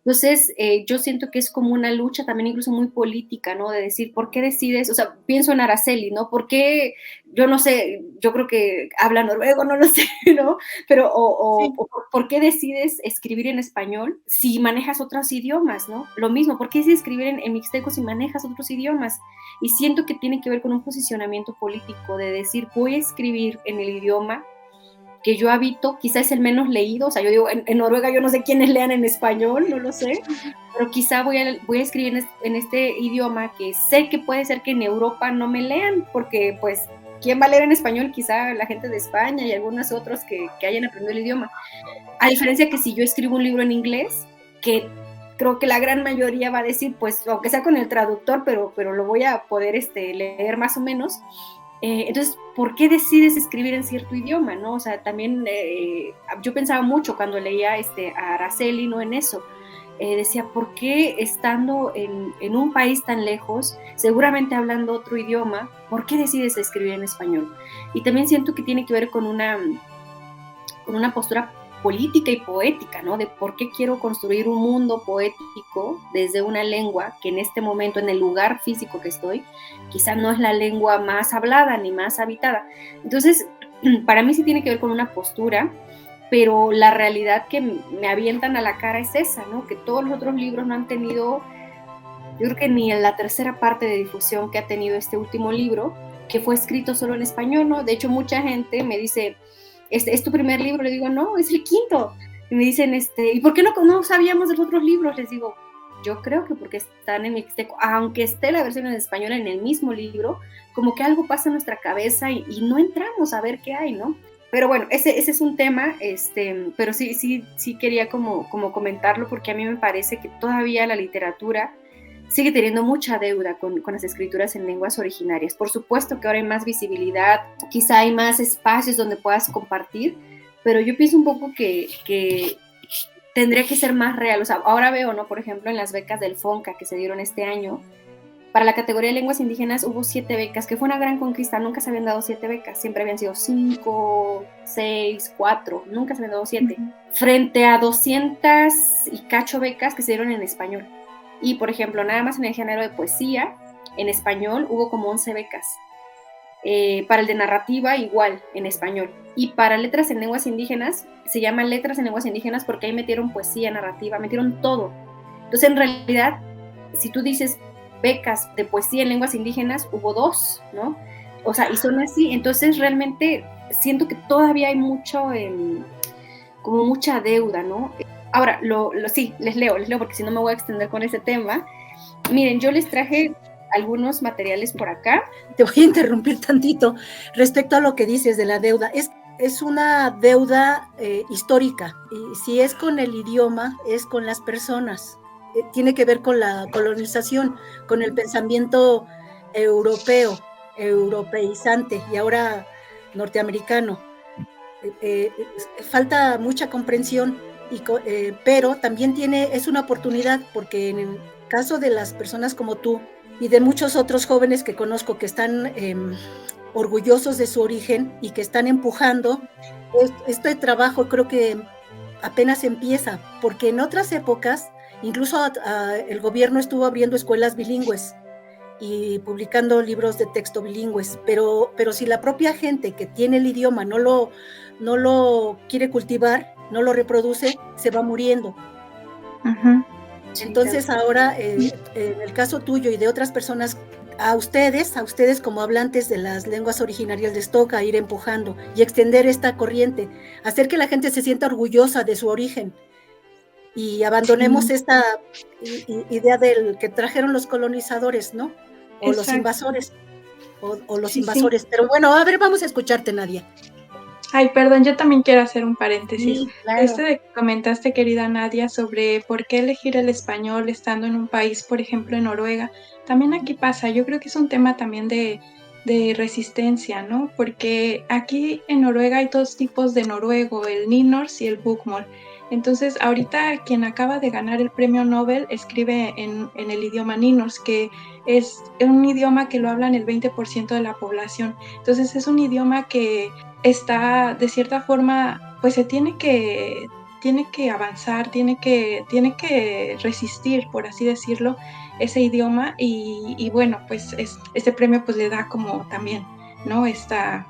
Entonces, yo siento que es como una lucha también incluso muy política, ¿no? De decir, ¿por qué decides? O sea, pienso en Araceli, ¿no? ¿Por qué? Yo no sé, yo creo que habla noruego, no lo sé, ¿no? Pero, Sí. ¿por qué decides escribir en español si manejas otros idiomas, ¿no? Lo mismo, ¿por qué decides escribir en mixteco si manejas otros idiomas? Y siento que tiene que ver con un posicionamiento político de decir, voy a escribir en el idioma que yo habito, quizá es el menos leído, o sea, yo digo, en Noruega yo no sé quiénes lean en español, no lo sé, pero quizá voy a escribir en este idioma que sé que puede ser que en Europa no me lean, porque pues, ¿quién va a leer en español? Quizá la gente de España y algunos otros que hayan aprendido el idioma. A diferencia que si yo escribo un libro en inglés, que creo que la gran mayoría va a decir, pues, aunque sea con el traductor, pero lo voy a poder leer más o menos. Entonces, ¿por qué decides escribir en cierto idioma, no? O sea, también yo pensaba mucho cuando leía a Araceli, ¿no? En eso. Decía, ¿por qué estando en un país tan lejos, seguramente hablando otro idioma, ¿por qué decides escribir en español? Y también siento que tiene que ver con una postura política y poética, ¿no? De por qué quiero construir un mundo poético desde una lengua que en este momento, en el lugar físico que estoy, quizá no es la lengua más hablada ni más habitada. Entonces, para mí sí tiene que ver con una postura, pero la realidad que me avientan a la cara es esa, ¿no? Que todos los otros libros no han tenido, yo creo que ni en la tercera parte de difusión que ha tenido este último libro, que fue escrito solo en español, ¿no? De hecho, mucha gente me dice, ¿es tu primer libro? Le digo, no, es el quinto. Y me dicen, ¿y por qué no sabíamos de los otros libros? Les digo, yo creo que porque están en mixteco, aunque esté la versión en español en el mismo libro, como que algo pasa en nuestra cabeza y no entramos a ver qué hay, ¿no? Pero bueno, ese es un tema, pero sí quería como comentarlo, porque a mí me parece que todavía la literatura sigue teniendo mucha deuda con las escrituras en lenguas originarias. Por supuesto que ahora hay más visibilidad, quizá hay más espacios donde puedas compartir, pero yo pienso un poco que tendría que ser más real. O sea, ahora veo, ¿no? Por ejemplo, en las becas del FONCA que se dieron este año, para la categoría de lenguas indígenas hubo 7 becas, que fue una gran conquista. Nunca se habían dado 7 becas, siempre habían sido 5, 6, 4, nunca se habían dado 7, frente a 200 y cacho becas que se dieron en español. Y, por ejemplo, nada más en el género de poesía, en español, hubo como 11 becas. Para el de narrativa, igual, en español. Y para letras en lenguas indígenas, se llaman letras en lenguas indígenas porque ahí metieron poesía, narrativa, metieron todo. Entonces, en realidad, si tú dices becas de poesía en lenguas indígenas, hubo 2, ¿no? O sea, y son así. Entonces, realmente, siento que todavía hay como mucha deuda, ¿no? Ahora, sí, les leo, porque si no me voy a extender con ese tema. Miren, yo les traje algunos materiales por acá. Te voy a interrumpir tantito respecto a lo que dices de la deuda. Es una deuda histórica, y si es con el idioma, es con las personas. Tiene que ver con la colonización, con el pensamiento europeo, europeizante y ahora norteamericano. falta mucha comprensión, pero también es una oportunidad, porque en el caso de las personas como tú y de muchos otros jóvenes que conozco que están orgullosos de su origen y que están empujando, este trabajo creo que apenas empieza, porque en otras épocas incluso el gobierno estuvo abriendo escuelas bilingües y publicando libros de texto bilingües, pero si la propia gente que tiene el idioma no lo quiere cultivar, no lo reproduce, se va muriendo. Ujú. Entonces ahora, en el caso tuyo y de otras personas, a ustedes como hablantes de las lenguas originarias les toca ir empujando y extender esta corriente, hacer que la gente se sienta orgullosa de su origen y abandonemos Sí, esta idea del que trajeron los colonizadores, ¿no? O los exacto. invasores, o los Sí, sí. invasores. Pero bueno, a ver, vamos a escucharte, Nadia. Ay, perdón, yo también quiero hacer un paréntesis. Sí, claro. Esto de que comentaste, querida Nadia, sobre por qué elegir el español estando en un país, por ejemplo, en Noruega, también aquí pasa. Yo creo que es un tema también de resistencia, ¿no? Porque aquí en Noruega hay dos tipos de noruego, el Ninors y el Bokmål. Entonces, ahorita quien acaba de ganar el premio Nobel escribe en el idioma Ninors, que es un idioma que lo hablan el 20% de la población. Entonces, es un idioma que está de cierta forma, pues se tiene que avanzar, tiene que resistir, por así decirlo, ese idioma y bueno, pues este premio pues le da como también, ¿no? Esta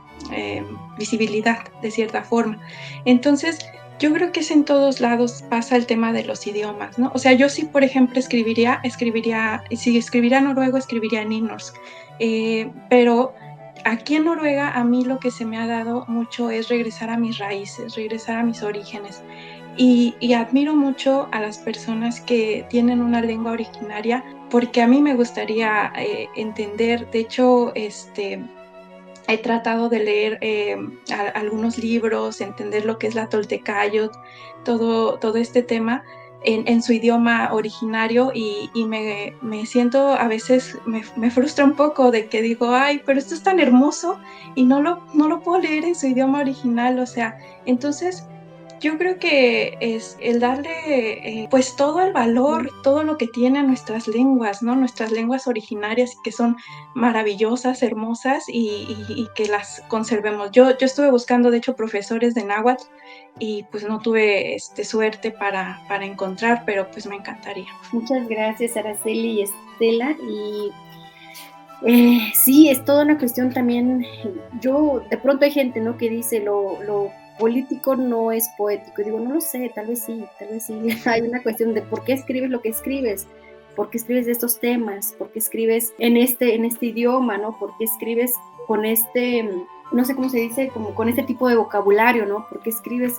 visibilidad de cierta forma. Entonces, yo creo que es en todos lados pasa el tema de los idiomas, ¿no? O sea, yo sí, por ejemplo, si escribiría noruego, escribiría en Nynorsk, pero aquí en Noruega a mí lo que se me ha dado mucho es regresar a mis raíces, regresar a mis orígenes. Y admiro mucho a las personas que tienen una lengua originaria porque a mí me gustaría entender, de hecho, he tratado de leer algunos libros, entender lo que es la Toltecayot, todo este tema en su idioma originario y me siento, a veces me frustra un poco de que digo, ay, pero esto es tan hermoso y no lo puedo leer en su idioma original, o sea, entonces yo creo que es el darle, pues, todo el valor, todo lo que tiene a nuestras lenguas, ¿no? Nuestras lenguas originarias que son maravillosas, hermosas y que las conservemos. Yo estuve buscando, de hecho, profesores de náhuatl y, pues, no tuve, suerte para encontrar, pero, pues, me encantaría. Muchas gracias, Araceli y Estela. Y sí, es toda una cuestión también. De pronto hay gente, ¿no? Que dice lo político no es poético. Y digo, no lo sé, tal vez sí, tal vez sí. Hay una cuestión de por qué escribes lo que escribes, por qué escribes de estos temas, por qué escribes en este idioma, ¿no? Por qué escribes con no sé cómo se dice, como con este tipo de vocabulario, ¿no? ¿Por qué escribes,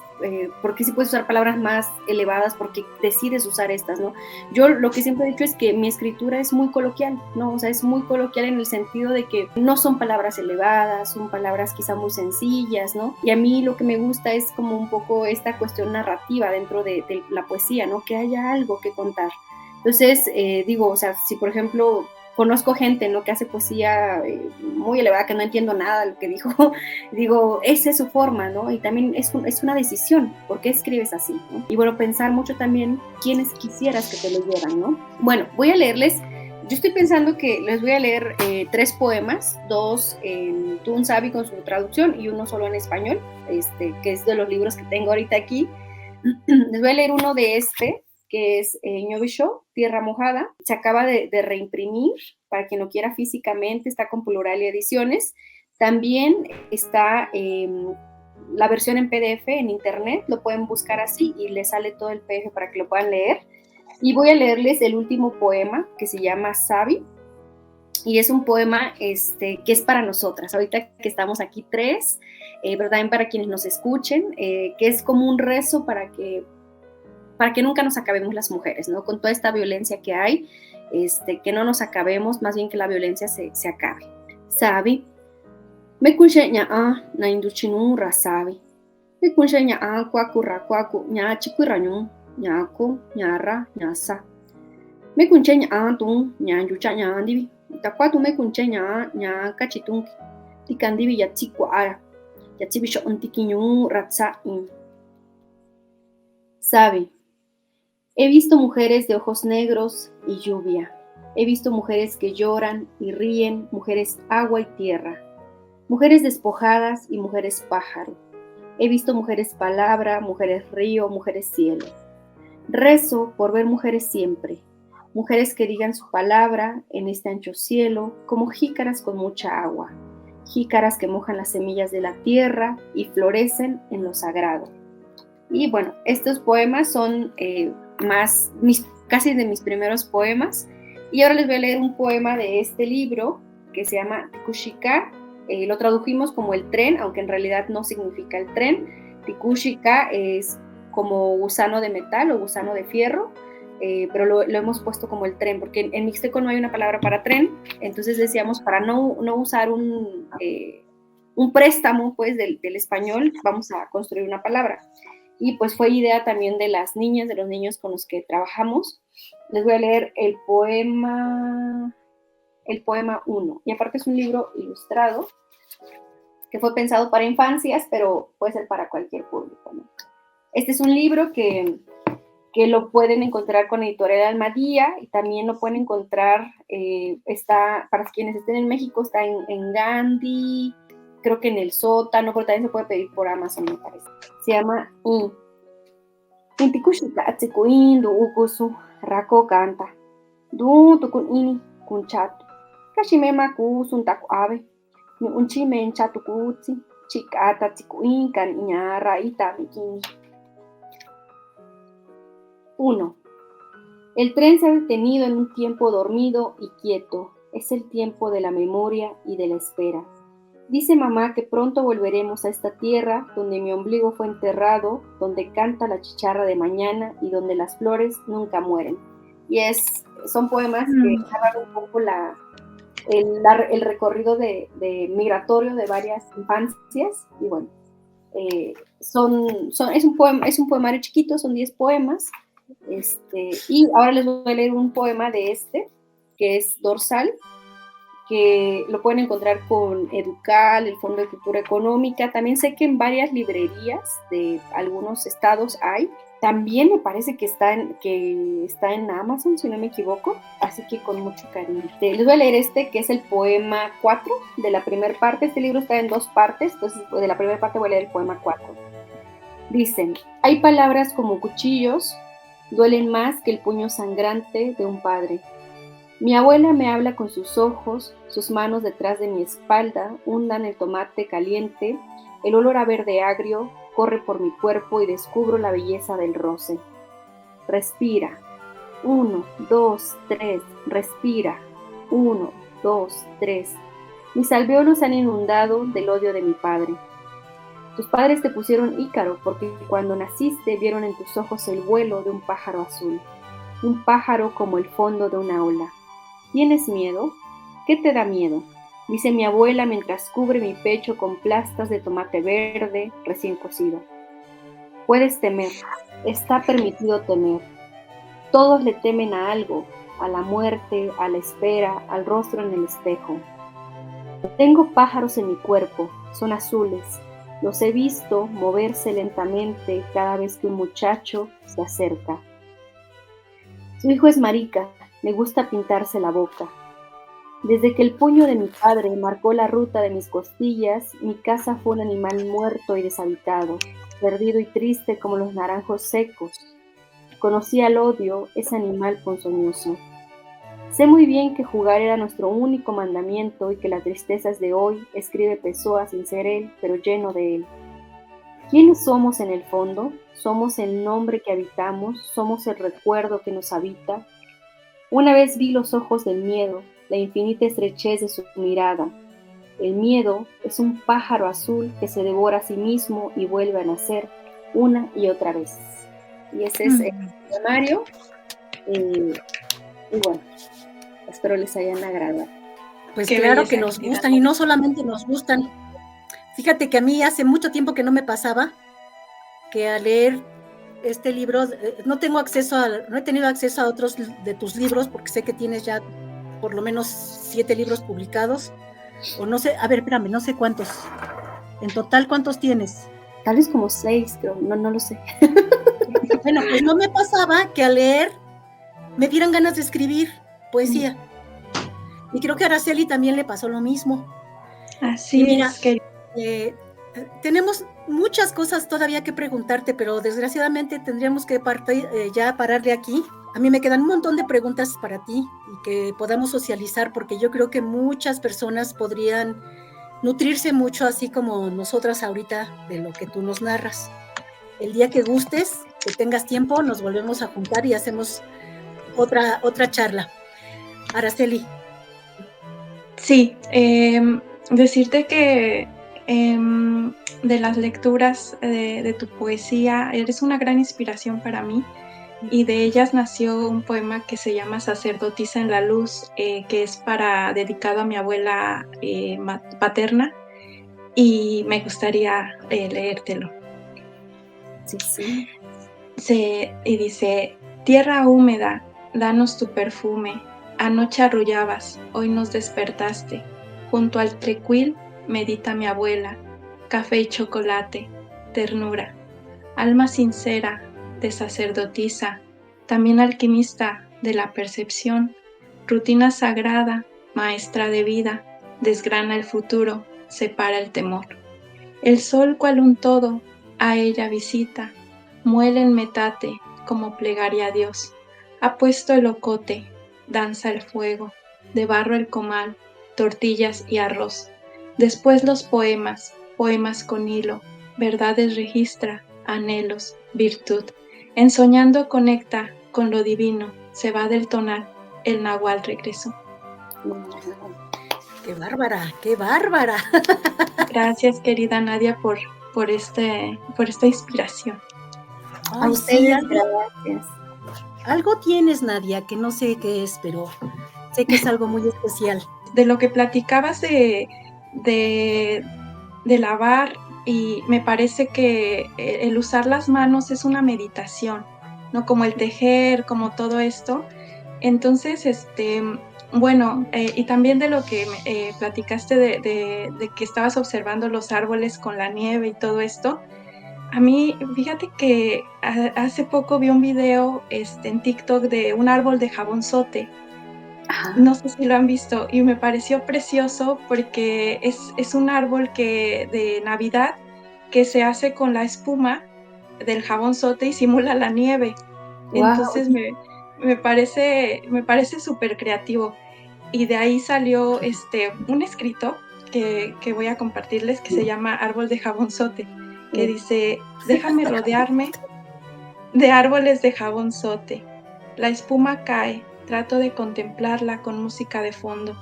por qué sí puedes usar palabras más elevadas, por qué decides usar estas, ¿no? Yo lo que siempre he dicho es que mi escritura es muy coloquial, ¿no? O sea, es muy coloquial en el sentido de que no son palabras elevadas, son palabras quizá muy sencillas, ¿no? Y a mí lo que me gusta es como un poco esta cuestión narrativa dentro de la poesía, ¿no? Que haya algo que contar. Entonces, digo, o sea, si por ejemplo conozco gente, ¿no? Que hace poesía muy elevada, que no entiendo nada de lo que dijo, digo, esa es su forma, ¿no? Y también es una decisión, ¿por qué escribes así? ¿No? Y bueno, pensar mucho también quiénes quisieras que te leyeran, ¿no? Bueno, voy a leerles, yo estoy pensando que les voy a leer 3 poemas, 2 en Tun Sabi con su traducción y uno solo en español, que es de los libros que tengo ahorita aquí. Les voy a leer uno de que es Ñovisho, Tierra Mojada. Se acaba de reimprimir, para quien lo quiera físicamente, está con Pluralia Ediciones. También está la versión en PDF en internet, lo pueden buscar así y les sale todo el PDF para que lo puedan leer. Y voy a leerles el último poema que se llama Sabi, y es un poema que es para nosotras, ahorita que estamos aquí 3, pero también para quienes nos escuchen, que es como un rezo para que nunca nos acabemos las mujeres, ¿no? Con toda esta violencia que hay, que no nos acabemos, más bien que la violencia se acabe. Sabi, me kunshe ña na induchinun rasabi, me kunshe ña kwaku rakwaku ña chikuirañun ñako ñara ñasa, me kunshe ña tun ña yucha ña andivi, takwatu me kunshe ña kachitunki, tikandivi ya tsikwaara, Yachibisho untikiñu ratsain. Sabe, he visto mujeres de ojos negros y lluvia. He visto mujeres que lloran y ríen, mujeres agua y tierra. Mujeres despojadas y mujeres pájaro. He visto mujeres palabra, mujeres río, mujeres cielo. Rezo por ver mujeres siempre, mujeres que digan su palabra en este ancho cielo, como jícaras con mucha agua, jícaras que mojan las semillas de la tierra y florecen en lo sagrado. Y bueno, estos poemas son casi de mis primeros poemas. Y ahora les voy a leer un poema de este libro que se llama Tikushika. Lo tradujimos como el tren, aunque en realidad no significa el tren. Tikushika es como gusano de metal o gusano de fierro, pero lo hemos puesto como el tren, porque en mixteco no hay una palabra para tren, entonces decíamos, para no usar un préstamo pues, del español, vamos a construir una palabra. Y pues fue idea también de las niñas, de los niños con los que trabajamos. Les voy a leer el poema 1. Y aparte es un libro ilustrado que fue pensado para infancias, pero puede ser para cualquier público, ¿no? Este es un libro que lo pueden encontrar con Editorial Almadía y también lo pueden encontrar, está, para quienes estén en México, está en Gandhi, creo que en el sótano, pero también se puede pedir por Amazon, me parece. Se llama Intikushika atsikuin du ukusu rako canta. Du tukun ini kun chatu. Kashimema kusun taku ave. Ni unchi mencha tukutsi. Chikata tsikuin kan iñara ita mikini. 1. El tren se ha detenido en un tiempo dormido y quieto. Es el tiempo de la memoria y de la espera. Dice mamá que pronto volveremos a esta tierra donde mi ombligo fue enterrado, donde canta la chicharra de mañana y donde las flores nunca mueren. Y son poemas que narran un poco el recorrido de migratorio de varias infancias. Y bueno, es un poemario chiquito, son 10 poemas. Y ahora les voy a leer un poema de que es Dorsal, que lo pueden encontrar con Educal, el Fondo de Cultura Económica. También sé que en varias librerías de algunos estados hay. También me parece que está en Amazon, si no me equivoco. Así que con mucho cariño. Les voy a leer que es el poema 4 de la primera parte. Este libro está en 2 partes, entonces de la primera parte voy a leer el poema 4. Dicen, hay palabras como cuchillos, duelen más que el puño sangrante de un padre. Mi abuela me habla con sus ojos, sus manos detrás de mi espalda hundan el tomate caliente, el olor a verde agrio corre por mi cuerpo y descubro la belleza del roce. Respira. 1, 2, 3. Respira. 1, 2, 3. Mis alvéolos han inundado del odio de mi padre. Tus padres te pusieron Ícaro porque cuando naciste vieron en tus ojos el vuelo de un pájaro azul, un pájaro como el fondo de una ola. ¿Tienes miedo? ¿Qué te da miedo? Dice mi abuela mientras cubre mi pecho con plastas de tomate verde recién cocido. Puedes temer, está permitido temer. Todos le temen a algo, a la muerte, a la espera, al rostro en el espejo. Tengo pájaros en mi cuerpo, son azules. Los he visto moverse lentamente cada vez que un muchacho se acerca. Su hijo es marica, le gusta pintarse la boca. Desde que el puño de mi padre marcó la ruta de mis costillas, mi casa fue un animal muerto y deshabitado, perdido y triste como los naranjos secos. Conocí al odio, ese animal ponzoñoso. Sé muy bien que jugar era nuestro único mandamiento y que las tristezas de hoy escribe Pessoa sin ser él, pero lleno de él. ¿Quiénes somos en el fondo? Somos el nombre que habitamos, somos el recuerdo que nos habita. Una vez vi los ojos del miedo, la infinita estrechez de su mirada. El miedo es un pájaro azul que se devora a sí mismo y vuelve a nacer una y otra vez. Y ese es el poemario. Y bueno, espero les hayan agradado. Pues claro que nos gustan, y no solamente nos gustan. Fíjate que a mí hace mucho tiempo que no me pasaba que al leer este libro, no he tenido acceso a otros de tus libros, porque sé que tienes ya por lo menos 7 libros publicados, o no sé, a ver, espérame, no sé cuántos. En total, ¿cuántos tienes? Tal vez como 6, creo, no lo sé. Bueno, pues no me pasaba que al leer me dieran ganas de escribir poesía. Y creo que a Araceli también le pasó lo mismo. Así y mira, es, que tenemos muchas cosas todavía que preguntarte, pero desgraciadamente tendríamos que ya parar de aquí. A mí me quedan un montón de preguntas para ti y que podamos socializar, porque yo creo que muchas personas podrían nutrirse mucho, así como nosotras ahorita, de lo que tú nos narras. El día que gustes, que tengas tiempo, nos volvemos a juntar y hacemos otra charla. Araceli. sí, decirte que de las lecturas de tu poesía eres una gran inspiración para mí, y de ellas nació un poema que se llama Sacerdotisa en la Luz, que es dedicado a mi abuela paterna, y me gustaría leértelo. Sí. Y dice: tierra húmeda, danos tu perfume, anoche arrullabas, hoy nos despertaste, junto al trecuil medita mi abuela, café y chocolate, ternura, alma sincera de sacerdotisa, también alquimista de la percepción, rutina sagrada, maestra de vida, desgrana el futuro, separa el temor. El sol cual un todo a ella visita, muele el metate como plegaria a Dios. Ha puesto el ocote, danza el fuego, de barro el comal, tortillas y arroz. Después los poemas, poemas con hilo, verdades registra, anhelos, virtud. Ensoñando conecta con lo divino, se va del tonal, el nahual regresó. ¡Qué bárbara! ¡Qué bárbara! Gracias, querida Nadia, por esta inspiración. A ustedes, gracias. Algo tienes, Nadia, que no sé qué es, pero sé que es algo muy especial. De lo que platicabas de lavar, y me parece que el usar las manos es una meditación, ¿no? Como el tejer, como todo esto. Entonces, bueno, y también de lo que platicaste de que estabas observando los árboles con la nieve y todo esto. A mí, fíjate que hace poco vi un video en TikTok de un árbol de jabonzote. No sé si lo han visto, y me pareció precioso porque es un árbol de Navidad que se hace con la espuma del jabonzote y simula la nieve. Wow. Entonces me parece súper creativo. Y de ahí salió un escrito que voy a compartirles, que se llama Árbol de Jabonzote, que dice: déjame rodearme de árboles de jabonzote. La espuma cae, trato de contemplarla con música de fondo,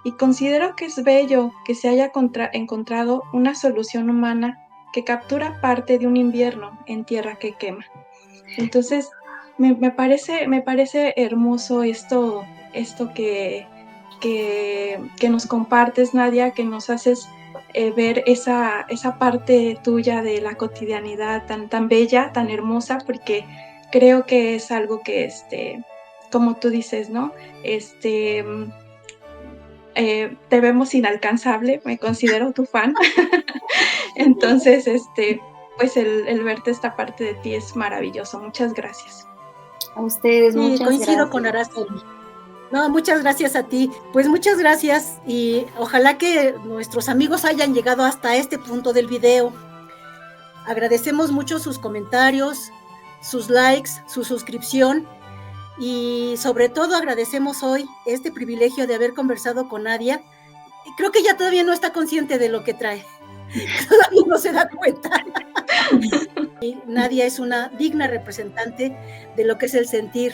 y considero que es bello que se haya encontrado una solución humana que captura parte de un invierno en tierra que quema. Entonces, me parece hermoso esto que nos compartes, Nadia, que nos haces ver esa parte tuya de la cotidianidad tan bella, tan hermosa, porque creo que es algo que, como tú dices, ¿no? Te vemos inalcanzable, me considero tu fan. Entonces, pues el verte esta parte de ti es maravilloso. Muchas gracias. A ustedes, muchas gracias. Coincido con Araceli. No, muchas gracias a ti. Pues muchas gracias, y ojalá que nuestros amigos hayan llegado hasta este punto del video. Agradecemos mucho sus comentarios, sus likes, su suscripción, y sobre todo agradecemos hoy este privilegio de haber conversado con Nadia. Creo que ella todavía no está consciente de lo que trae. Todavía no se da cuenta. Y Nadia es una digna representante de lo que es el sentir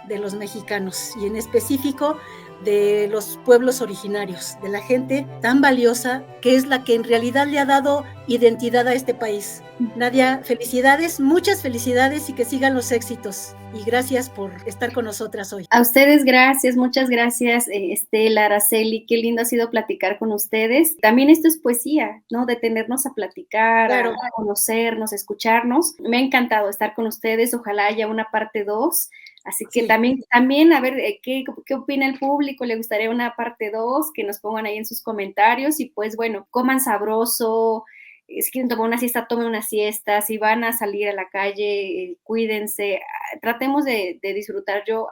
de los mexicanos, y en específico de los pueblos originarios, de la gente tan valiosa que es la que en realidad le ha dado identidad a este país. Nadia, felicidades, muchas felicidades, y que sigan los éxitos, y gracias por estar con nosotras hoy. A ustedes gracias, muchas gracias, Estela, Araceli, qué lindo ha sido platicar con ustedes. También esto es poesía, ¿no? Detenernos a platicar, claro, a conocernos, a escucharnos. Me ha encantado estar con ustedes, ojalá haya una parte 2. Así que sí, también a ver qué opina el público, le gustaría una parte 2, que nos pongan ahí en sus comentarios, y pues bueno, coman sabroso, si quieren tomar una siesta, tomen una siesta, si van a salir a la calle, cuídense, tratemos de disfrutar. Yo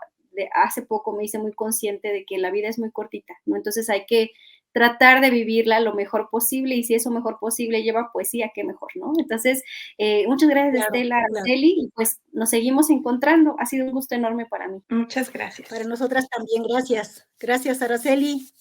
hace poco me hice muy consciente de que la vida es muy cortita, ¿no? Entonces hay que tratar de vivirla lo mejor posible, y si eso mejor posible lleva poesía, qué mejor, ¿no? Entonces, muchas gracias, Claro, Estela, claro. Araceli, y pues nos seguimos encontrando. Ha sido un gusto enorme para mí. Muchas gracias. Para nosotras también, gracias. Gracias, Araceli.